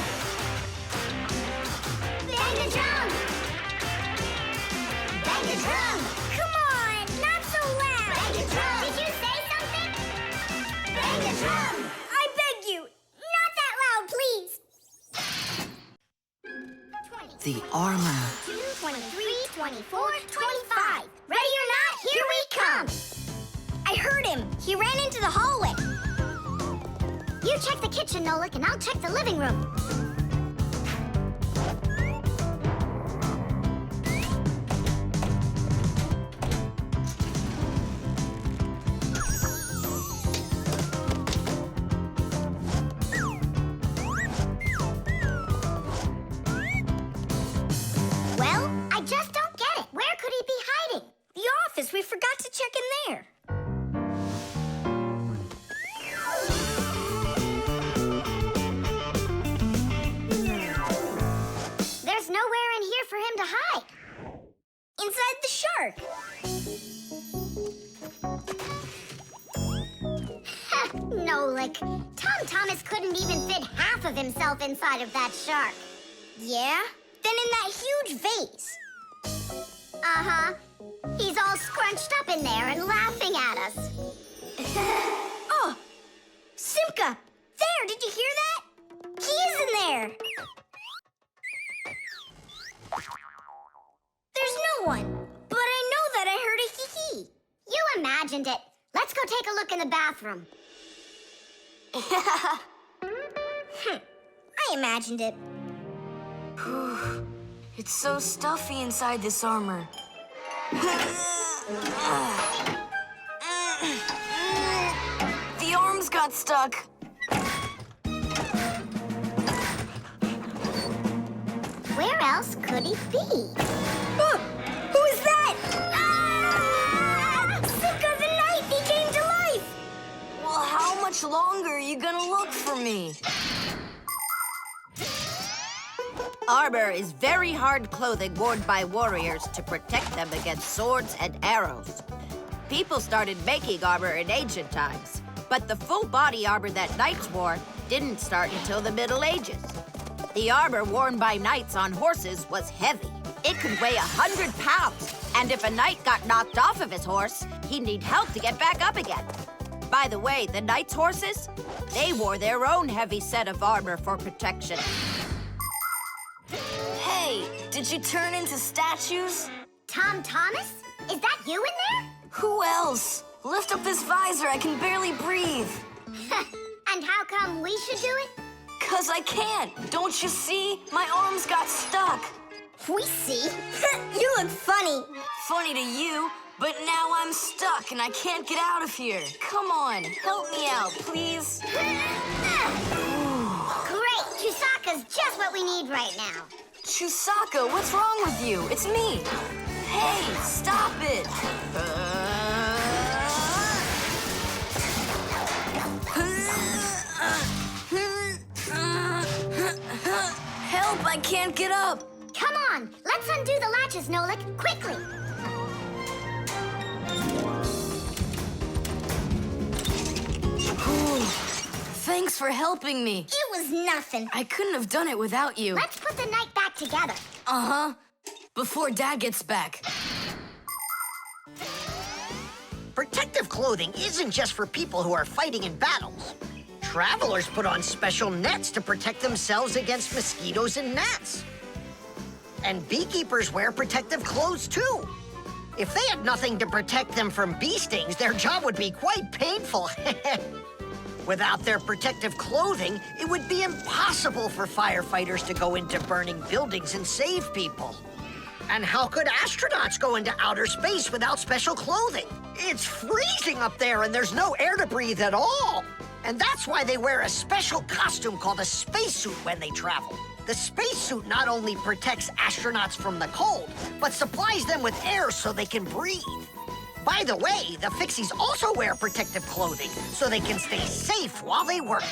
Bang the drum! Bang the drum! Come on, not so loud! Bang the drum! Did you say something? Bang the drum! I beg you, not that loud, please! The armor. 23, 24, 25. Ready or not, here we come! I heard him. He ran into the hallway. You check the kitchen, Nolik, and I'll check the living room. Well, I just don't get it. Where could he be hiding? The office. We forgot to check in there. There's nowhere in here for him to hide. Inside the shark. Nolik. Tom Thomas couldn't even fit half of himself inside of that shark. Yeah? than in that huge vase. Uh-huh. He's all scrunched up in there and laughing at us. Oh! Simka! There, did you hear that? He is in there! There's no one, but I know that I heard a hee-hee. You imagined it. Let's go take a look in the bathroom. I imagined it. It's so stuffy inside this armor. The arms got stuck. Where else could he be? Oh, who is that? Ah! Simka the Knight! He came to life! Well, how much longer are you gonna look for me? Armor is very hard clothing worn by warriors to protect them against swords and arrows. People started making armor in ancient times, but the full body armor that knights wore didn't start until the Middle Ages. The armor worn by knights on horses was heavy. It could weigh 100 pounds, and if a knight got knocked off of his horse, he'd need help to get back up again. By the way, the knights' horses, they wore their own heavy set of armor for protection. Hey, did you turn into statues? Tom Thomas? Is that you in there? Who else? Lift up this visor, I can barely breathe. And how come we should do it? 'Cause I can't. Don't you see? My arms got stuck. We see? You look funny. Funny to you, but now I'm stuck and I can't get out of here. Come on, help me out, please. Great! Chusaka's just what we need right now. Chusaka, what's wrong with you? It's me. Hey, stop it. Help, I can't get up. Come on, let's undo the latches, Nolik, quickly. Thanks for helping me. It was nothing. I couldn't have done it without you. Let's put the night back together. Uh-huh. Before Dad gets back. Protective clothing isn't just for people who are fighting in battles. Travelers put on special nets to protect themselves against mosquitoes and gnats. And beekeepers wear protective clothes too. If they had nothing to protect them from bee stings, their job would be quite painful. Without their protective clothing, it would be impossible for firefighters to go into burning buildings and save people. And how could astronauts go into outer space without special clothing? It's freezing up there and there's no air to breathe at all. And that's why they wear a special costume called a spacesuit when they travel. The spacesuit not only protects astronauts from the cold, but supplies them with air so they can breathe. By the way, the Fixies also wear protective clothing so they can stay safe while they work.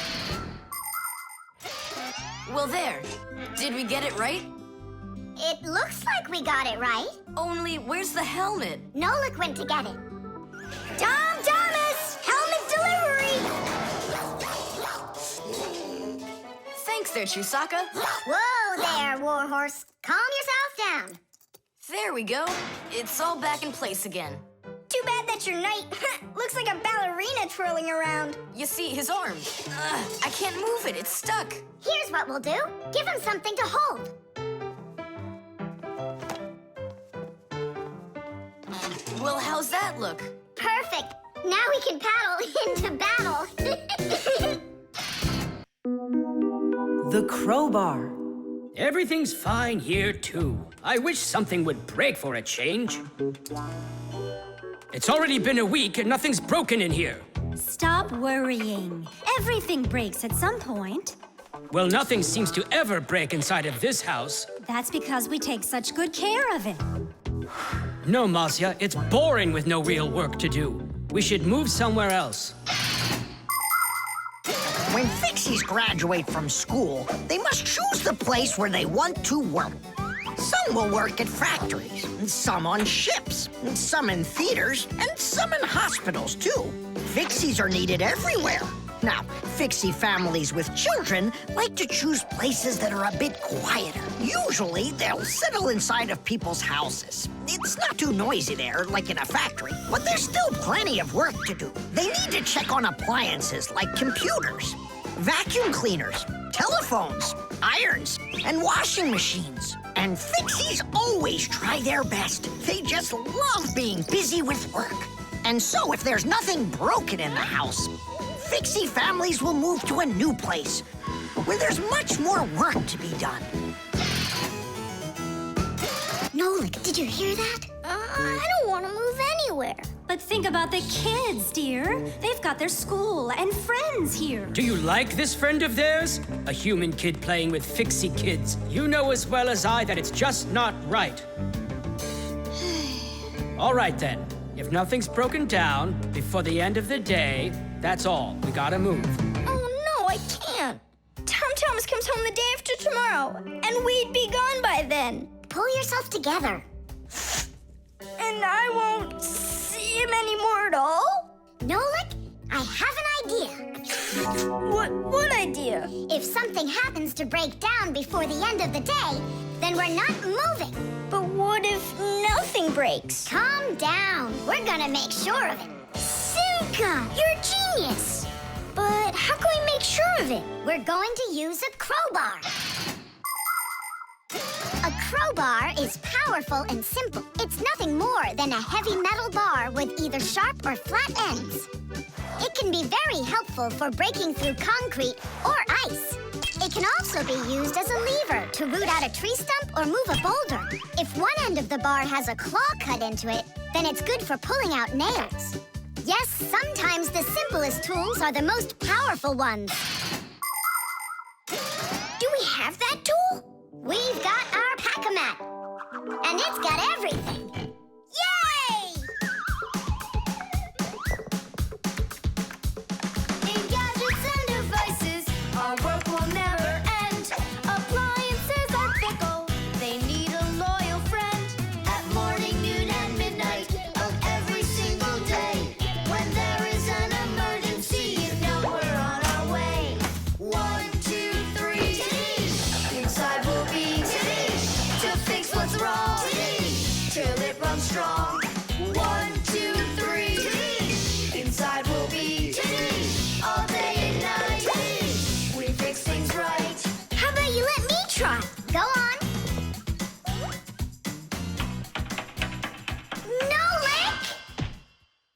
Well, there. Did we get it right? It looks like we got it right. Only, where's the helmet? Nolik went to get it. Tom Thomas! Helmet delivery! Thanks there, Chusaka. Whoa there, Warhorse. Calm yourself down. There we go. It's all back in place again. Too bad that your knight looks like a ballerina twirling around. You see, his arm. I can't move it. It's stuck. Here's what we'll do. Give him something to hold. Well, how's that look? Perfect. Now we can paddle into battle. The crowbar. Everything's fine here, too. I wish something would break for a change. It's already been a week and nothing's broken in here. Stop worrying. Everything breaks at some point. Well, nothing seems to ever break inside of this house. That's because we take such good care of it. No, Masya, it's boring with no real work to do. We should move somewhere else. When Fixies graduate from school, they must choose the place where they want to work. Some will work at factories, and some on ships, and some in theaters, and some in hospitals, too. Fixies are needed everywhere. Now, Fixie families with children like to choose places that are a bit quieter. Usually, they'll settle inside of people's houses. It's not too noisy there, like in a factory, but there's still plenty of work to do. They need to check on appliances like computers, vacuum cleaners, telephones, irons, and washing machines. And Fixies always try their best. They just love being busy with work. And so if there's nothing broken in the house, Fixie families will move to a new place where there's much more work to be done. Nolik, did you hear that? I don't want to move anywhere. But think about the kids, dear. They've got their school and friends here. Do you like this friend of theirs? A human kid playing with Fixie kids. You know as well as I that it's just not right. All right, then. If nothing's broken down before the end of the day, that's all. We gotta move. Oh, no, I can't. Tom Thomas comes home the day after tomorrow, and we'd be gone by then. Pull yourself together. And I won't see him anymore at all? Nolik, I have an idea. What idea? If something happens to break down before the end of the day, then we're not moving. But what if nothing breaks? Calm down. We're gonna make sure of it. Simka, you're a genius. But how can we make sure of it? We're going to use a crowbar. A crowbar is powerful and simple. It's nothing more than a heavy metal bar with either sharp or flat ends. It can be very helpful for breaking through concrete or ice. It can also be used as a lever to root out a tree stump or move a boulder. If one end of the bar has a claw cut into it, then it's good for pulling out nails. Yes, sometimes the simplest tools are the most powerful ones. Do we have that tool? We've got our pack-a-mat, and it's got everything. Yay! In gadgets and devices, our work will never end. Appliances are fickle, they need a loyal friend. At morning, noon, and midnight of every single day. When there is an emergency, you know we're on our way. 1, 2, 3. Inside we'll be to fix what's wrong. Till it runs strong. 1, 2, 3. Inside we'll be all day and night. We fix things right. How about you let me try? Go on. Nolik!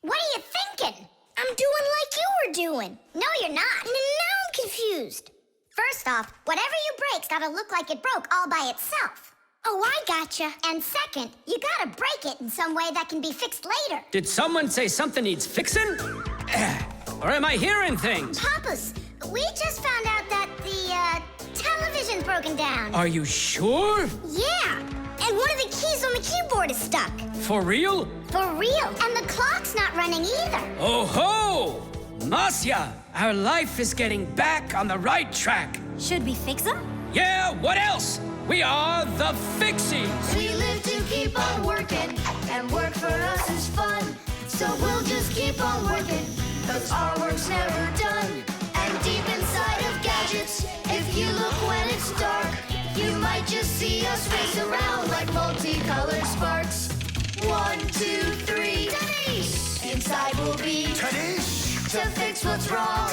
What are you thinking? I'm doing like you were doing. No, you're not. And now I'm confused. First off, whatever you break's gotta look like it broke all by itself. Oh, I gotcha. And second, you gotta break it in some way that can be fixed later. Did someone say something needs fixing? Or am I hearing things? Papas, we just found out that the television's broken down. Are you sure? Yeah. And one of the keys on the keyboard is stuck. For real? For real. And the clock's not running either. Oh ho! Masya, our life is getting back on the right track. Should we fix them? Yeah, what else? We are the Fixies. We live to keep on working, and work for us is fun. So we'll just keep on working, 'cause our work's never done. And deep inside of gadgets, if you look when it's dark, you might just see us race around like multicolored sparks. 1, 2, 3. Inside we'll be to fix what's wrong.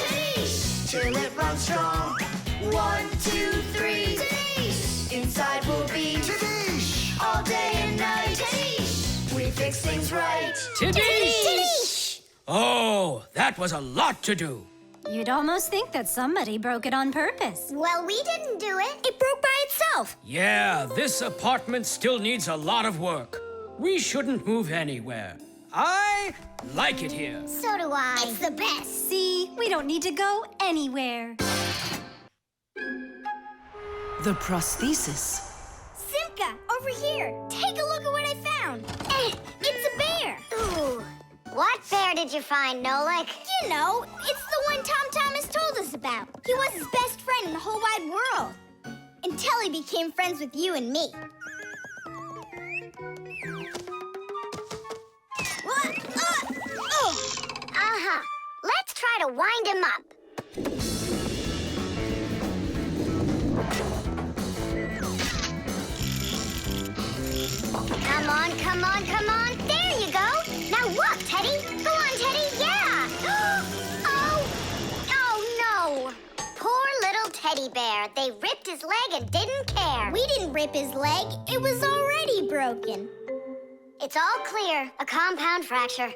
Till it runs strong. 1, 2, 3. Inside we'll be all day and night. We fix things right. Tidish! Oh, that was a lot to do. You'd almost think that somebody broke it on purpose. Well, we didn't do it. It broke by itself. Yeah, this apartment still needs a lot of work. We shouldn't move anywhere. I like it here. So do I. It's the best. See, we don't need to go anywhere. The prosthesis. Simka, over here. Take a look at what I found. It's a bear. Ooh. What bear did you find, Nolik? You know, it's the one Tom Thomas told us about. He was his best friend in the whole wide world. Until he became friends with you and me. What? Oh! Uh-huh. Let's try to wind him up. on, come on, come on. There you go. Now walk, Teddy. Go on, Teddy. Yeah. Oh no. Poor little teddy bear. They ripped his leg and didn't care. We didn't rip his leg. It was already broken. It's all clear. A compound fracture.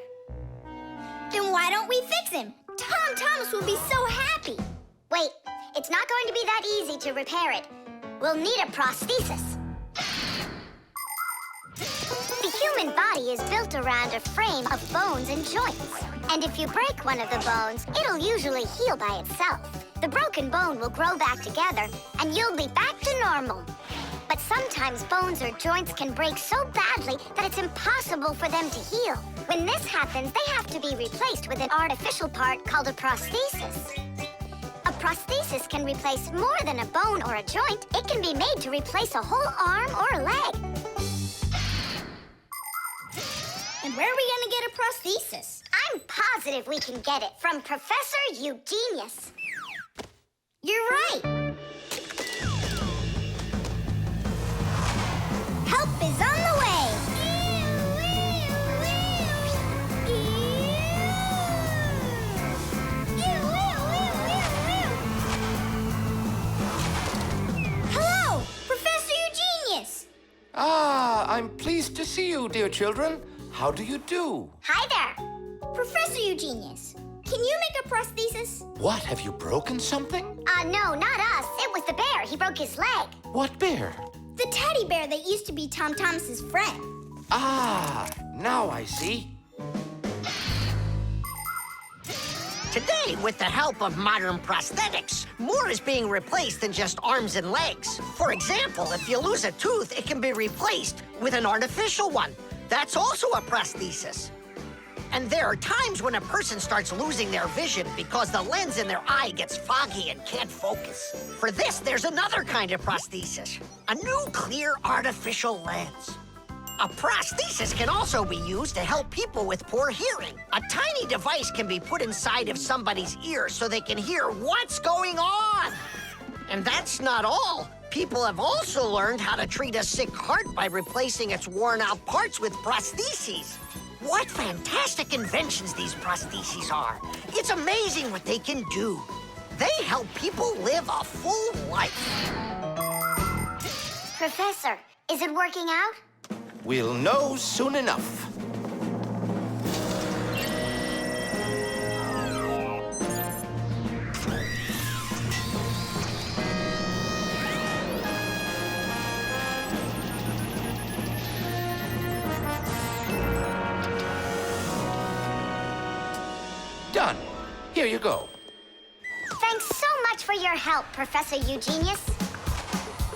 Then why don't we fix him? Tom Thomas will be so happy. Wait, it's not going to be that easy to repair it. We'll need a prosthesis. The human body is built around a frame of bones and joints. And if you break one of the bones, it'll usually heal by itself. The broken bone will grow back together, and you'll be back to normal. But sometimes bones or joints can break so badly that it's impossible for them to heal. When this happens, they have to be replaced with an artificial part called a prosthesis. A prosthesis can replace more than a bone or a joint. It can be made to replace a whole arm or a leg. And where are we gonna get a prosthesis? I'm positive we can get it from Professor Eugenius. You're right. Help is on the way. Hello, Professor Eugenius. Ah, I'm pleased to see you, dear children. How do you do? Hi there. Professor Eugenius, can you make a prosthesis? What, have you broken something? No, not us. It was the bear. He broke his leg. What bear? The teddy bear that used to be Tom Thomas's friend. Ah, now I see. Today, with the help of modern prosthetics, more is being replaced than just arms and legs. For example, if you lose a tooth, it can be replaced with an artificial one. That's also a prosthesis. And there are times when a person starts losing their vision because the lens in their eye gets foggy and can't focus. For this, there's another kind of prosthesis, a new clear artificial lens. A prosthesis can also be used to help people with poor hearing. A tiny device can be put inside of somebody's ear so they can hear what's going on. And that's not all. People have also learned how to treat a sick heart by replacing its worn-out parts with prostheses. What fantastic inventions these prostheses are. It's amazing what they can do. They help people live a full life. Professor, is it working out? We'll know soon enough. Done. Here you go. Thanks so much for your help, Professor Eugenius.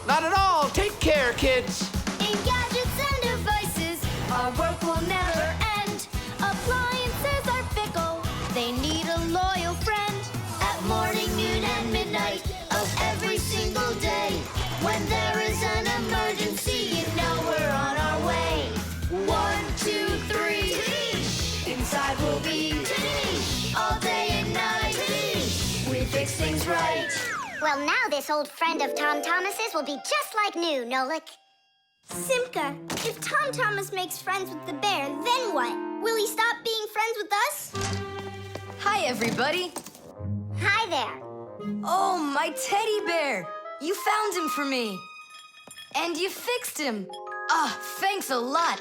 Not at all. Take care, kids. In gadgets and devices, our work will never end. Appliances are fickle, they need a loyal friend. At morning, noon, and midnight of every single day. When there is an emergency, you know we're on our way. 1, 2, 3. Inside we'll be all day and night. We fix things right. Well, now this old friend of Tom Thomas's will be just like new, Nolik. Simka, if Tom Thomas makes friends with the bear, then what? Will he stop being friends with us? Hi, everybody. Hi there. Oh, my teddy bear. You found him for me. And you fixed him. Ah, thanks a lot.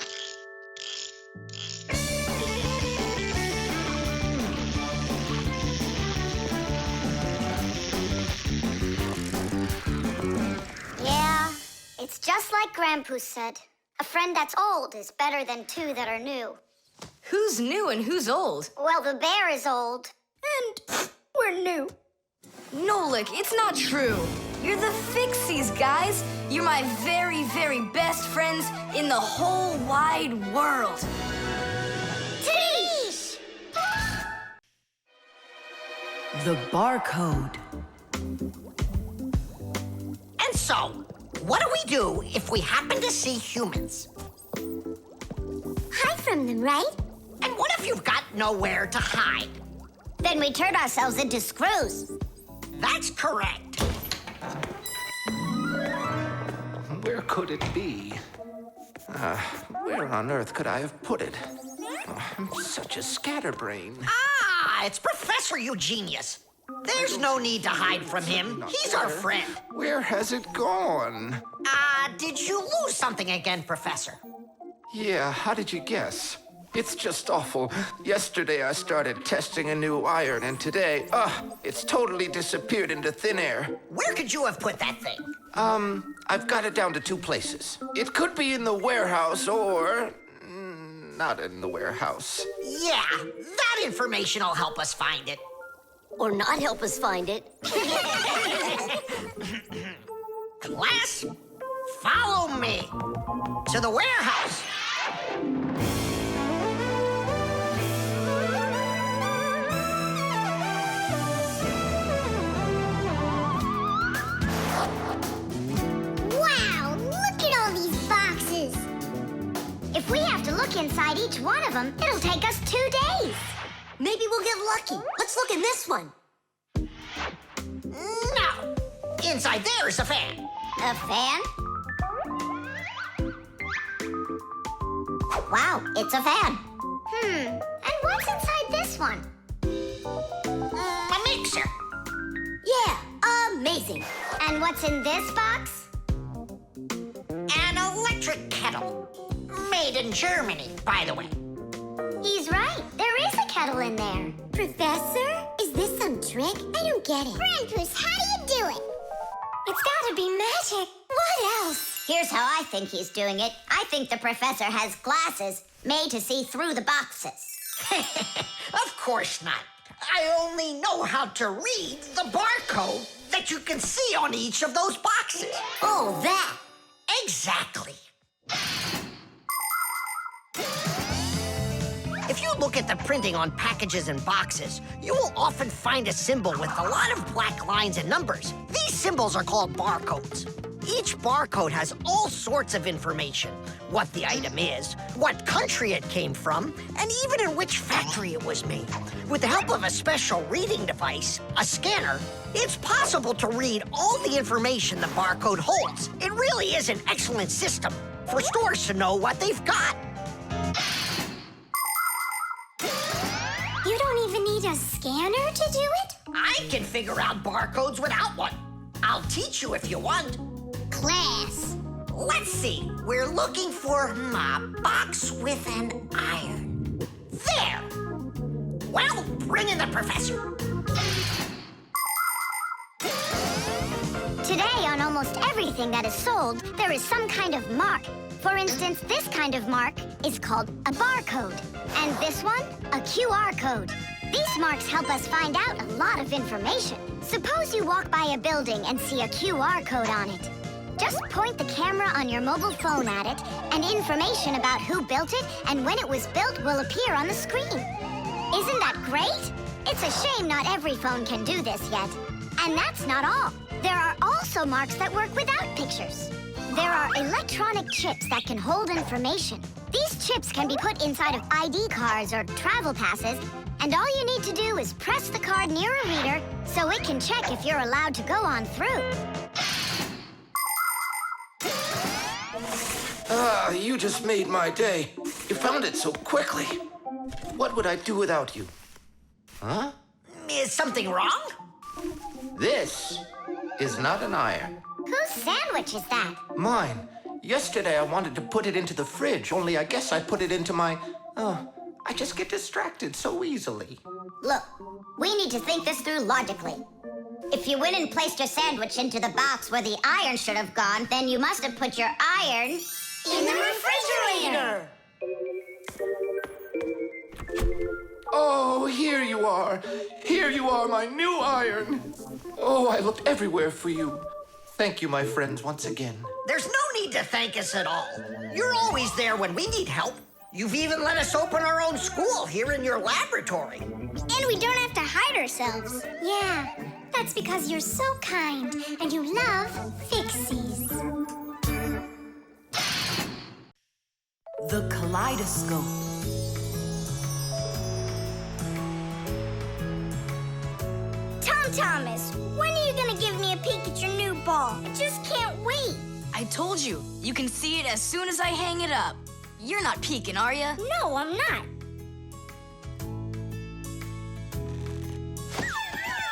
Yeah, it's just like Grandpoo said. A friend that's old is better than two that are new. Who's new and who's old? Well, the bear is old. And we're new. Nolik, it's not true. You're the Fixies, guys. You're my very, very best friends in the whole wide world. Teesh! The Barcode. And so, what do we do if we happen to see humans? Hide from them, right? And what if you've got nowhere to hide? Then we turn ourselves into screws. That's correct. Where could it be? Where on earth could I have put it? Oh, I'm such a scatterbrain. Ah, it's Professor Eugenius. There's no need to hide from him. He's our friend. Where has it gone? Did you lose something again, Professor? Yeah, how did you guess? It's just awful. Yesterday I started testing a new iron, and today, it's totally disappeared into thin air. Where could you have put that thing? I've got it down to 2 places. It could be in the warehouse or not in the warehouse. Yeah, that information will help us find it. Or not help us find it. Class, follow me to the warehouse. Wow, look at all these boxes. If we have to look inside each one of them, it'll take us 2 days. Maybe we'll get lucky. Let's look in this one. No, inside there is a fan. A fan? Wow, it's a fan. And what's inside this one? A mixer. Yeah, amazing. And what's in this box? An electric kettle. Made in Germany, by the way. He's right. There is a kettle in there. Professor, is this some trick? I don't get it. Grandpus, how do you do it? It's gotta be magic. What else? Here's how I think he's doing it. I think the professor has glasses made to see through the boxes. Of course not. I only know how to read the barcode that you can see on each of those boxes. Oh, that. Exactly. If you look at the printing on packages and boxes, you will often find a symbol with a lot of black lines and numbers. These symbols are called barcodes. Each barcode has all sorts of information. What the item is, what country it came from, and even in which factory it was made. With the help of a special reading device, a scanner, it's possible to read all the information the barcode holds. It really is an excellent system for stores to know what they've got. You don't even need a scanner to do it? I can figure out barcodes without one. I'll teach you if you want. Class. Let's see. We're looking for a box with an iron. There. Well, bring in the professor. Today, on almost everything that is sold, there is some kind of mark. For instance, this kind of mark is called a barcode. And this one, a QR code. These marks help us find out a lot of information. Suppose you walk by a building and see a QR code on it. Just point the camera on your mobile phone at it, and information about who built it and when it was built will appear on the screen. Isn't that great? It's a shame not every phone can do this yet. And that's not all. There are also marks that work without pictures. There are electronic chips that can hold information. These chips can be put inside of ID cards or travel passes, and all you need to do is press the card near a reader so it can check if you're allowed to go on through. You just made my day. You found it so quickly. What would I do without you? Huh? Is something wrong? This is not an iron. Whose sandwich is that? Mine. Yesterday I wanted to put it into the fridge, only I guess I put it into my... I just get distracted so easily. Look, we need to think this through logically. If you went and placed your sandwich into the box where the iron should have gone, then you must have put your iron in the refrigerator. Oh, here you are. Here you are, my new iron. Oh, I looked everywhere for you. Thank you, my friends, once again. There's no need to thank us at all. You're always there when we need help. You've even let us open our own school here in your laboratory. And we don't have to hide ourselves. Yeah, that's because you're so kind and you love Fixies. The Kaleidoscope. Tom Thomas, when are you gonna give me a peek at your new ball? I just can't wait. I told you, You can see it as soon as I hang it up. You're not peeking, are you? No, I'm not.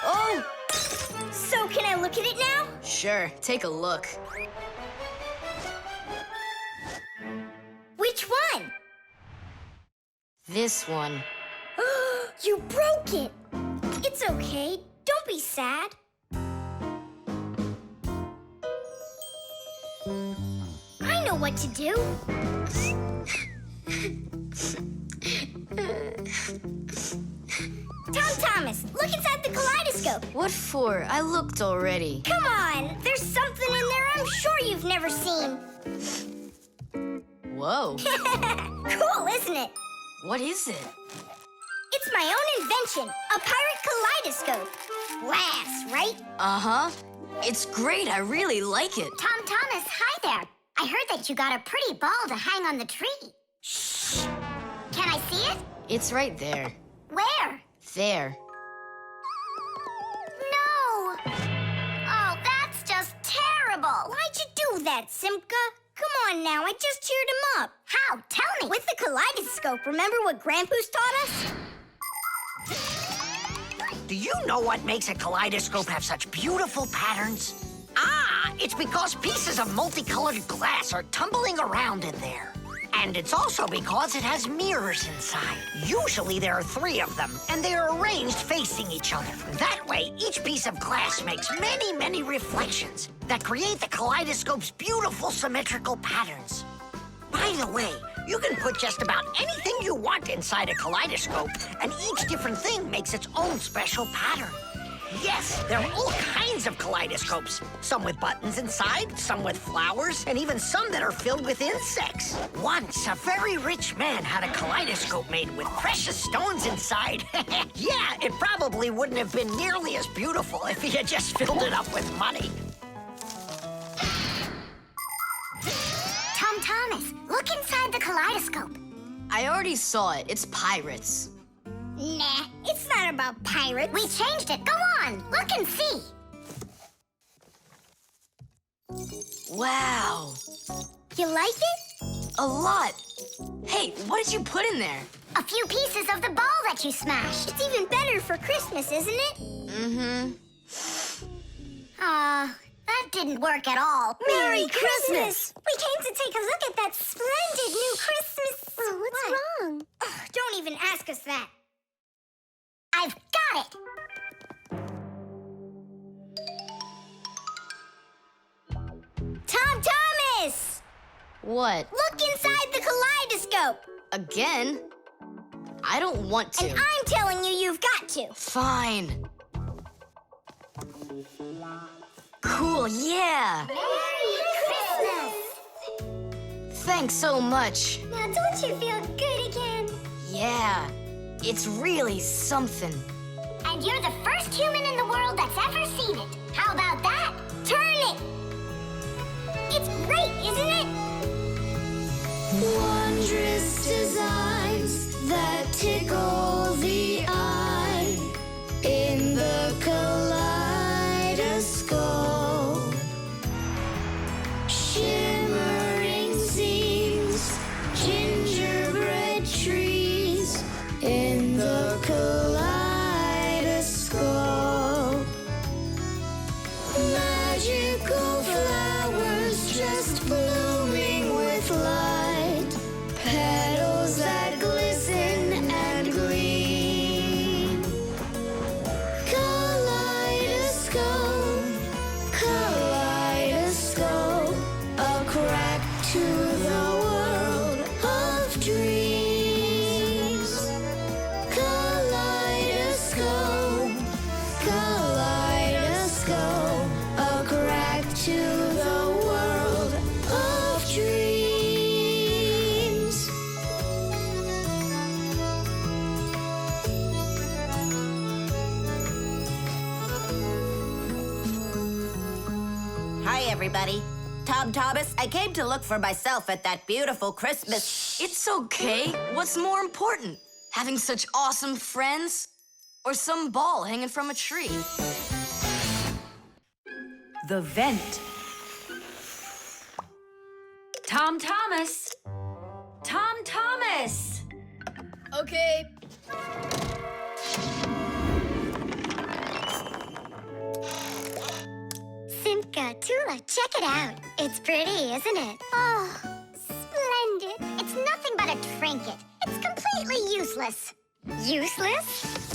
Oh! So can I look at it now? Sure, take a look. Which one? This one. You broke it. It's okay. Don't be sad. I know what to do. Tom Thomas, look inside the kaleidoscope. What for? I looked already. Come on, there's something in there I'm sure you've never seen. Whoa. Cool, isn't it? What is it? It's my own invention, a pirate kaleidoscope. Laughs, right? Uh-huh. It's great. I really like it. Tom Thomas, hi there. I heard that you got a pretty ball to hang on the tree. Shh. Can I see it? It's right there. Where? There. No. Oh, that's just terrible. Why'd you do that, Simka? Come on now, I just cheered him up. How? Tell me. With the kaleidoscope, remember what Grandpa's taught us? Do you know what makes a kaleidoscope have such beautiful patterns? Ah, it's because pieces of multicolored glass are tumbling around in there. And it's also because it has mirrors inside. Usually there are 3 of them, and they are arranged facing each other. That way, each piece of glass makes many, many reflections that create the kaleidoscope's beautiful symmetrical patterns. By the way, you can put just about anything you want inside a kaleidoscope, and each different thing makes its own special pattern. Yes, there are all kinds of kaleidoscopes. Some with buttons inside, some with flowers, and even some that are filled with insects. Once, a very rich man had a kaleidoscope made with precious stones inside. Yeah, it probably wouldn't have been nearly as beautiful if he had just filled it up with money. Tom Thomas, look inside the kaleidoscope. I already saw it. It's pirates. Nah, it's not about pirates. We changed it. Go on, look and see. Wow. You like it? A lot. Hey, what did you put in there? A few pieces of the ball that you smashed. It's even better for Christmas, isn't it? Mm-hmm. That didn't work at all. Merry Christmas! We came to take a look at that splendid new Christmas... Oh, what's wrong? Oh, don't even ask us that. I've got it! Tom Thomas! What? Look inside the kaleidoscope! Again? I don't want to. And I'm telling you, you've got to. Fine. Cool, yeah. Merry Christmas! Thanks so much. Now don't you feel good again? Yeah, it's really something. And you're the first human in the world that's ever seen it. How about that? Turn it! It's great, isn't it? Wondrous designs that tickle the eye in the kaleidoscope. Shimmering scenes, gingerbread trees in the kaleidoscope. Magical flowers just blooming with light, petals that glisten and gleam. Kaleidoscope, kaleidoscope, a crack to the world of dreams. Kaleidoscope, kaleidoscope, a crack to the world of dreams. Hi, everybody. Tom Thomas, I came to look for myself at that beautiful Christmas. It's okay. What's more important? Having such awesome friends? Or some ball hanging from a tree? The vent. Tom Thomas! Tom Thomas! Okay. Simka, Toola, check it out. It's pretty, isn't it? Oh, splendid. It's nothing but a trinket. It's completely useless. Useless?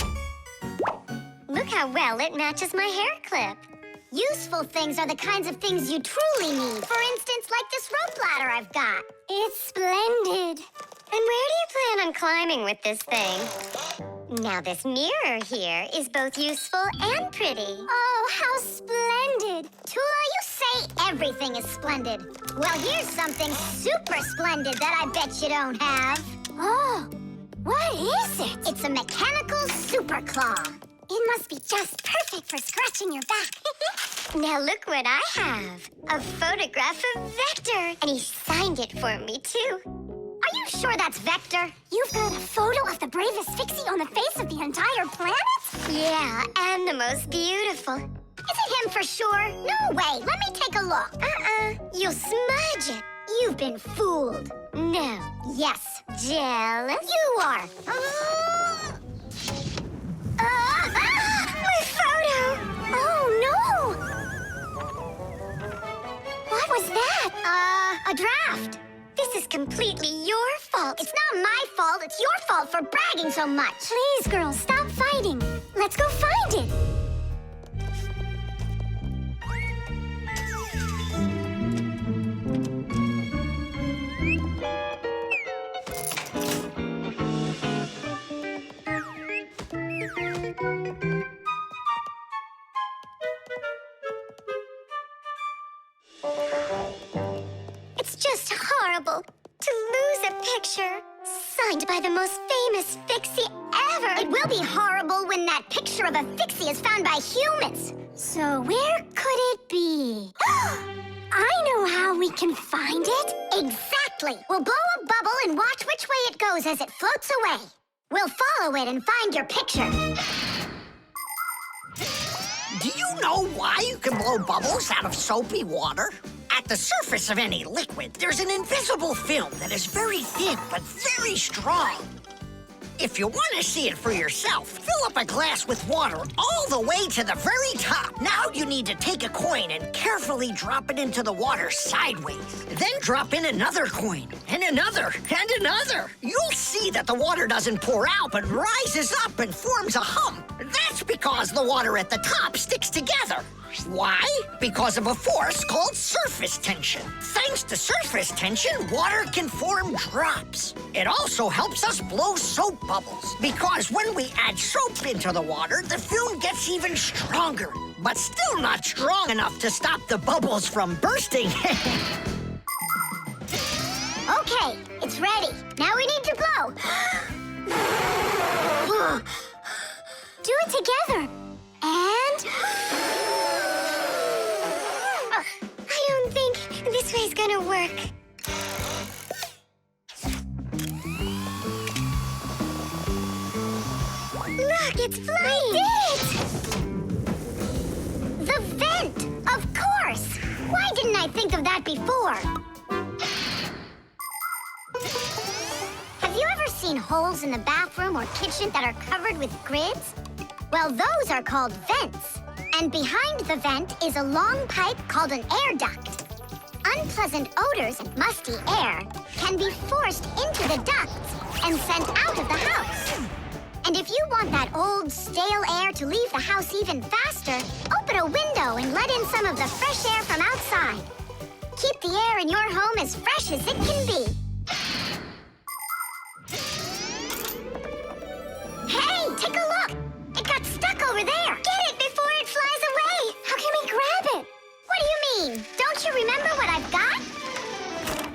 Look how well it matches my hair clip. Useful things are the kinds of things you truly need. For instance, like this rope ladder I've got. It's splendid. And where do you plan on climbing with this thing? Now, this mirror here is both useful and pretty. Oh, how splendid. Toola, you say everything is splendid. Well, here's something super splendid that I bet you don't have. Oh, what is it? It's a mechanical super claw. It must be just perfect for scratching your back. Now look what I have. A photograph of Vector. And he signed it for me, too. Are you sure that's Vector? You've got a photo of the bravest Fixie on the face of the entire planet? Yeah, and the most beautiful. Is it him for sure? No way. Let me take a look. You'll smudge it. You've been fooled. No. Yes. Jealous? You are. My photo! Oh, no! What was that? A draft. This is completely your fault. It's not my fault. It's your fault for bragging so much. Please, girls, stop fighting. Let's go find it. It's just horrible to lose a picture signed by the most famous Fixie ever. It will be horrible when that picture of a Fixie is found by humans. So where could it be? I know how we can find it. Exactly. We'll blow a bubble and watch which way it goes as it floats away. We'll follow it and find your picture. Do you know why you can blow bubbles out of soapy water? At the surface of any liquid, there's an invisible film that is very thin but very strong. If you want to see it for yourself, fill up a glass with water all the way to the very top. Now you need to take a coin and carefully drop it into the water sideways. Then drop in another coin, and another, and another. You'll see that the water doesn't pour out, but rises up and forms a hump. That's because the water at the top sticks together. Why? Because of a force called surface tension. Thanks to surface tension, water can form drops. It also helps us blow soap bubbles, because when we add soap into the water, the film gets even stronger, but still not strong enough to stop the bubbles from bursting. Okay, it's ready. Now we need to blow. Do it together. And... I don't think this way's gonna work. Look, it's flying! We did it! The vent! Of course! Why didn't I think of that before? Have you ever seen holes in the bathroom or kitchen that are covered with grids? Well, those are called vents. And behind the vent is a long pipe called an air duct. Unpleasant odors and musty air can be forced into the ducts and sent out of the house. And if you want that old, stale air to leave the house even faster, open a window and let in some of the fresh air from outside. Keep the air in your home as fresh as it can be. Hey, take a look! It got stuck over there! Get it before it flies away! How can we grab it? What do you mean? Don't you remember what I've got?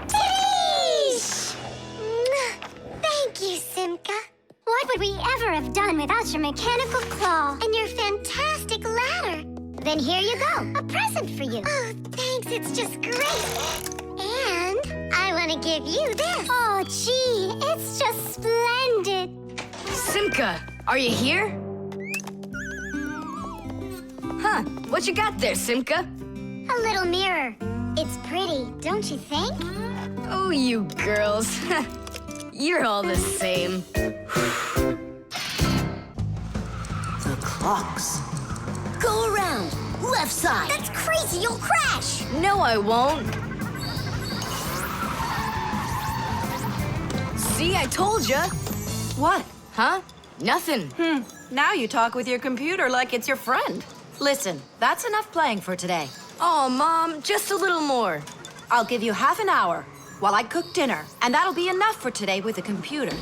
Teesh! Thank you, Simka. What would we ever have done without your mechanical claw and your fantastic ladder? Then here you go, a present for you. Oh, thanks, it's just great. And I want to give you this. Oh, gee, it's just splendid. Simka, are you here? Huh, what you got there, Simka? A little mirror. It's pretty, don't you think? Oh, you girls. You're all the same. The clocks. Go around. Left side. That's crazy. You'll crash. No, I won't. See, I told ya. What? Huh? Nothing. Now you talk with your computer like it's your friend. Listen, that's enough playing for today. Oh, Mom, just a little more. I'll give you half an hour while I cook dinner, and that'll be enough for today with the computer.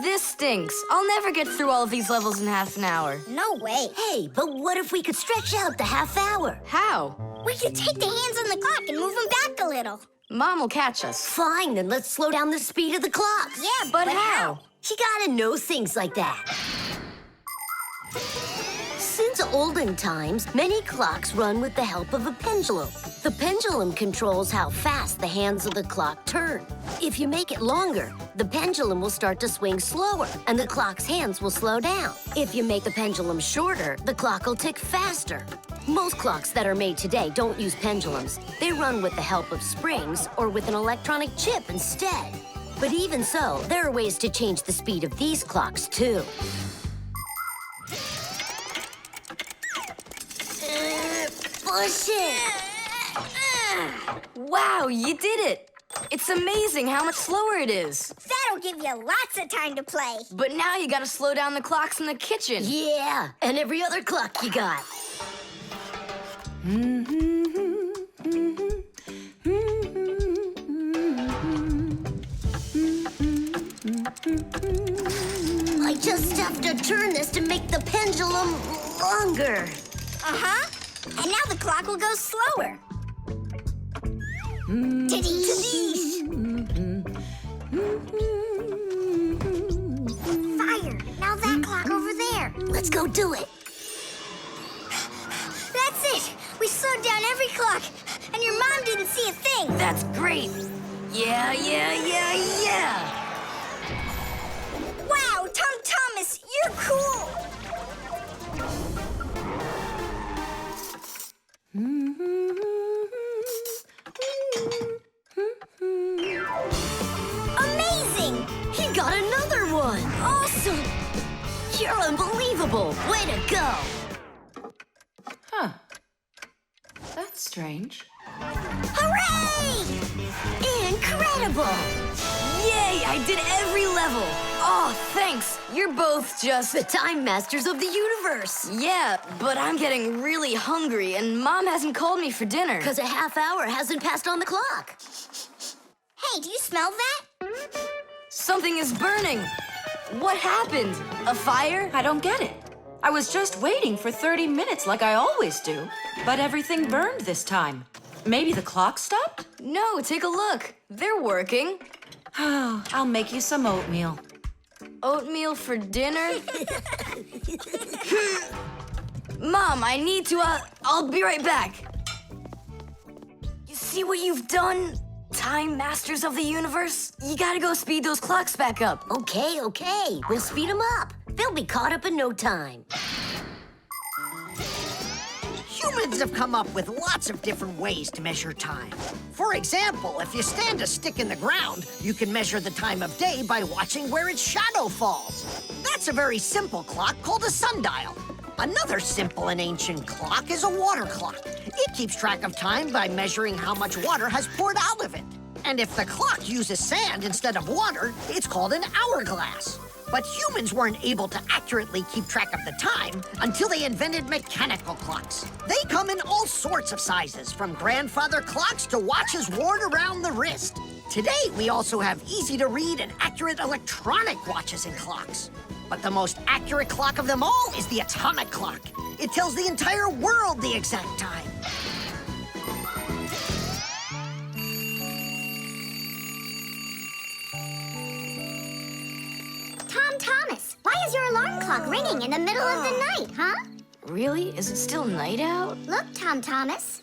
This stinks. I'll never get through all of these levels in half an hour. No way. Hey, but what if we could stretch out the half hour? How? We could take the hands on the clock and move them back a little. Mom will catch us. Fine, then let's slow down the speed of the clocks. Yeah, But how? You gotta know things like that. Since olden times, many clocks run with the help of a pendulum. The pendulum controls how fast the hands of the clock turn. If you make it longer, the pendulum will start to swing slower, and the clock's hands will slow down. If you make the pendulum shorter, the clock will tick faster. Most clocks that are made today don't use pendulums. They run with the help of springs or with an electronic chip instead. But even so, there are ways to change the speed of these clocks, too. Push it! Wow, you did it! It's amazing how much slower it is. That'll give you lots of time to play. But now you gotta slow down the clocks in the kitchen. Yeah, and every other clock you got. I just have to turn this to make the pendulum longer. Uh-huh. And now the clock will go slower. Tadee! Fire! Now that clock over there. Let's go do it. That's it! We slowed down every clock, and your mom didn't see a thing. That's great. Yeah. Wow, Tom Thomas, you're cool! Amazing! He got another one! Awesome! You're unbelievable! Way to go! Huh. That's strange. Hooray! Incredible! Yay, I did every level. Oh, thanks. You're both just... The time masters of the universe! Yeah, but I'm getting really hungry, and Mom hasn't called me for dinner. Because a half hour hasn't passed on the clock. Hey, do you smell that? Something is burning. What happened? A fire? I don't get it. I was just waiting for 30 minutes like I always do, but everything burned this time. Maybe the clock stopped? No, take a look. They're working. I'll make you some oatmeal. Oatmeal for dinner? Mom, I need to, I'll be right back. You see what you've done? Time masters of the universe? You gotta go speed those clocks back up. Okay. We'll speed them up. They'll be caught up in no time. Humans have come up with lots of different ways to measure time. For example, if you stand a stick in the ground, you can measure the time of day by watching where its shadow falls. That's a very simple clock called a sundial. Another simple and ancient clock is a water clock. It keeps track of time by measuring how much water has poured out of it. And if the clock uses sand instead of water, it's called an hourglass. But humans weren't able to accurately keep track of the time until they invented mechanical clocks. They come in all sorts of sizes, from grandfather clocks to watches worn around the wrist. Today, we also have easy-to-read and accurate electronic watches and clocks. But the most accurate clock of them all is the atomic clock. It tells the entire world the exact time. Tom Thomas, why is your alarm clock ringing in the middle of the night, huh? Really? Is it still night out? Look, Tom Thomas.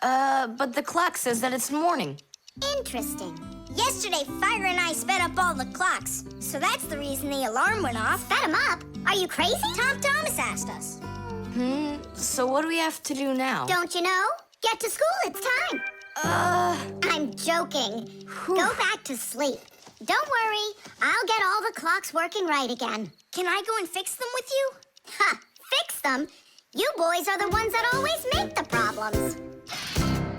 But the clock says that it's morning. Interesting. Yesterday, Fire and I sped up all the clocks, so that's the reason the alarm went off. Sped them up? Are you crazy? Tom Thomas asked us. So what do we have to do now? Don't you know? Get to school, it's time. I'm joking. Go back to sleep. Don't worry, I'll get all the clocks working right again. Can I go and fix them with you? Ha! Fix them? You boys are the ones that always make the problems.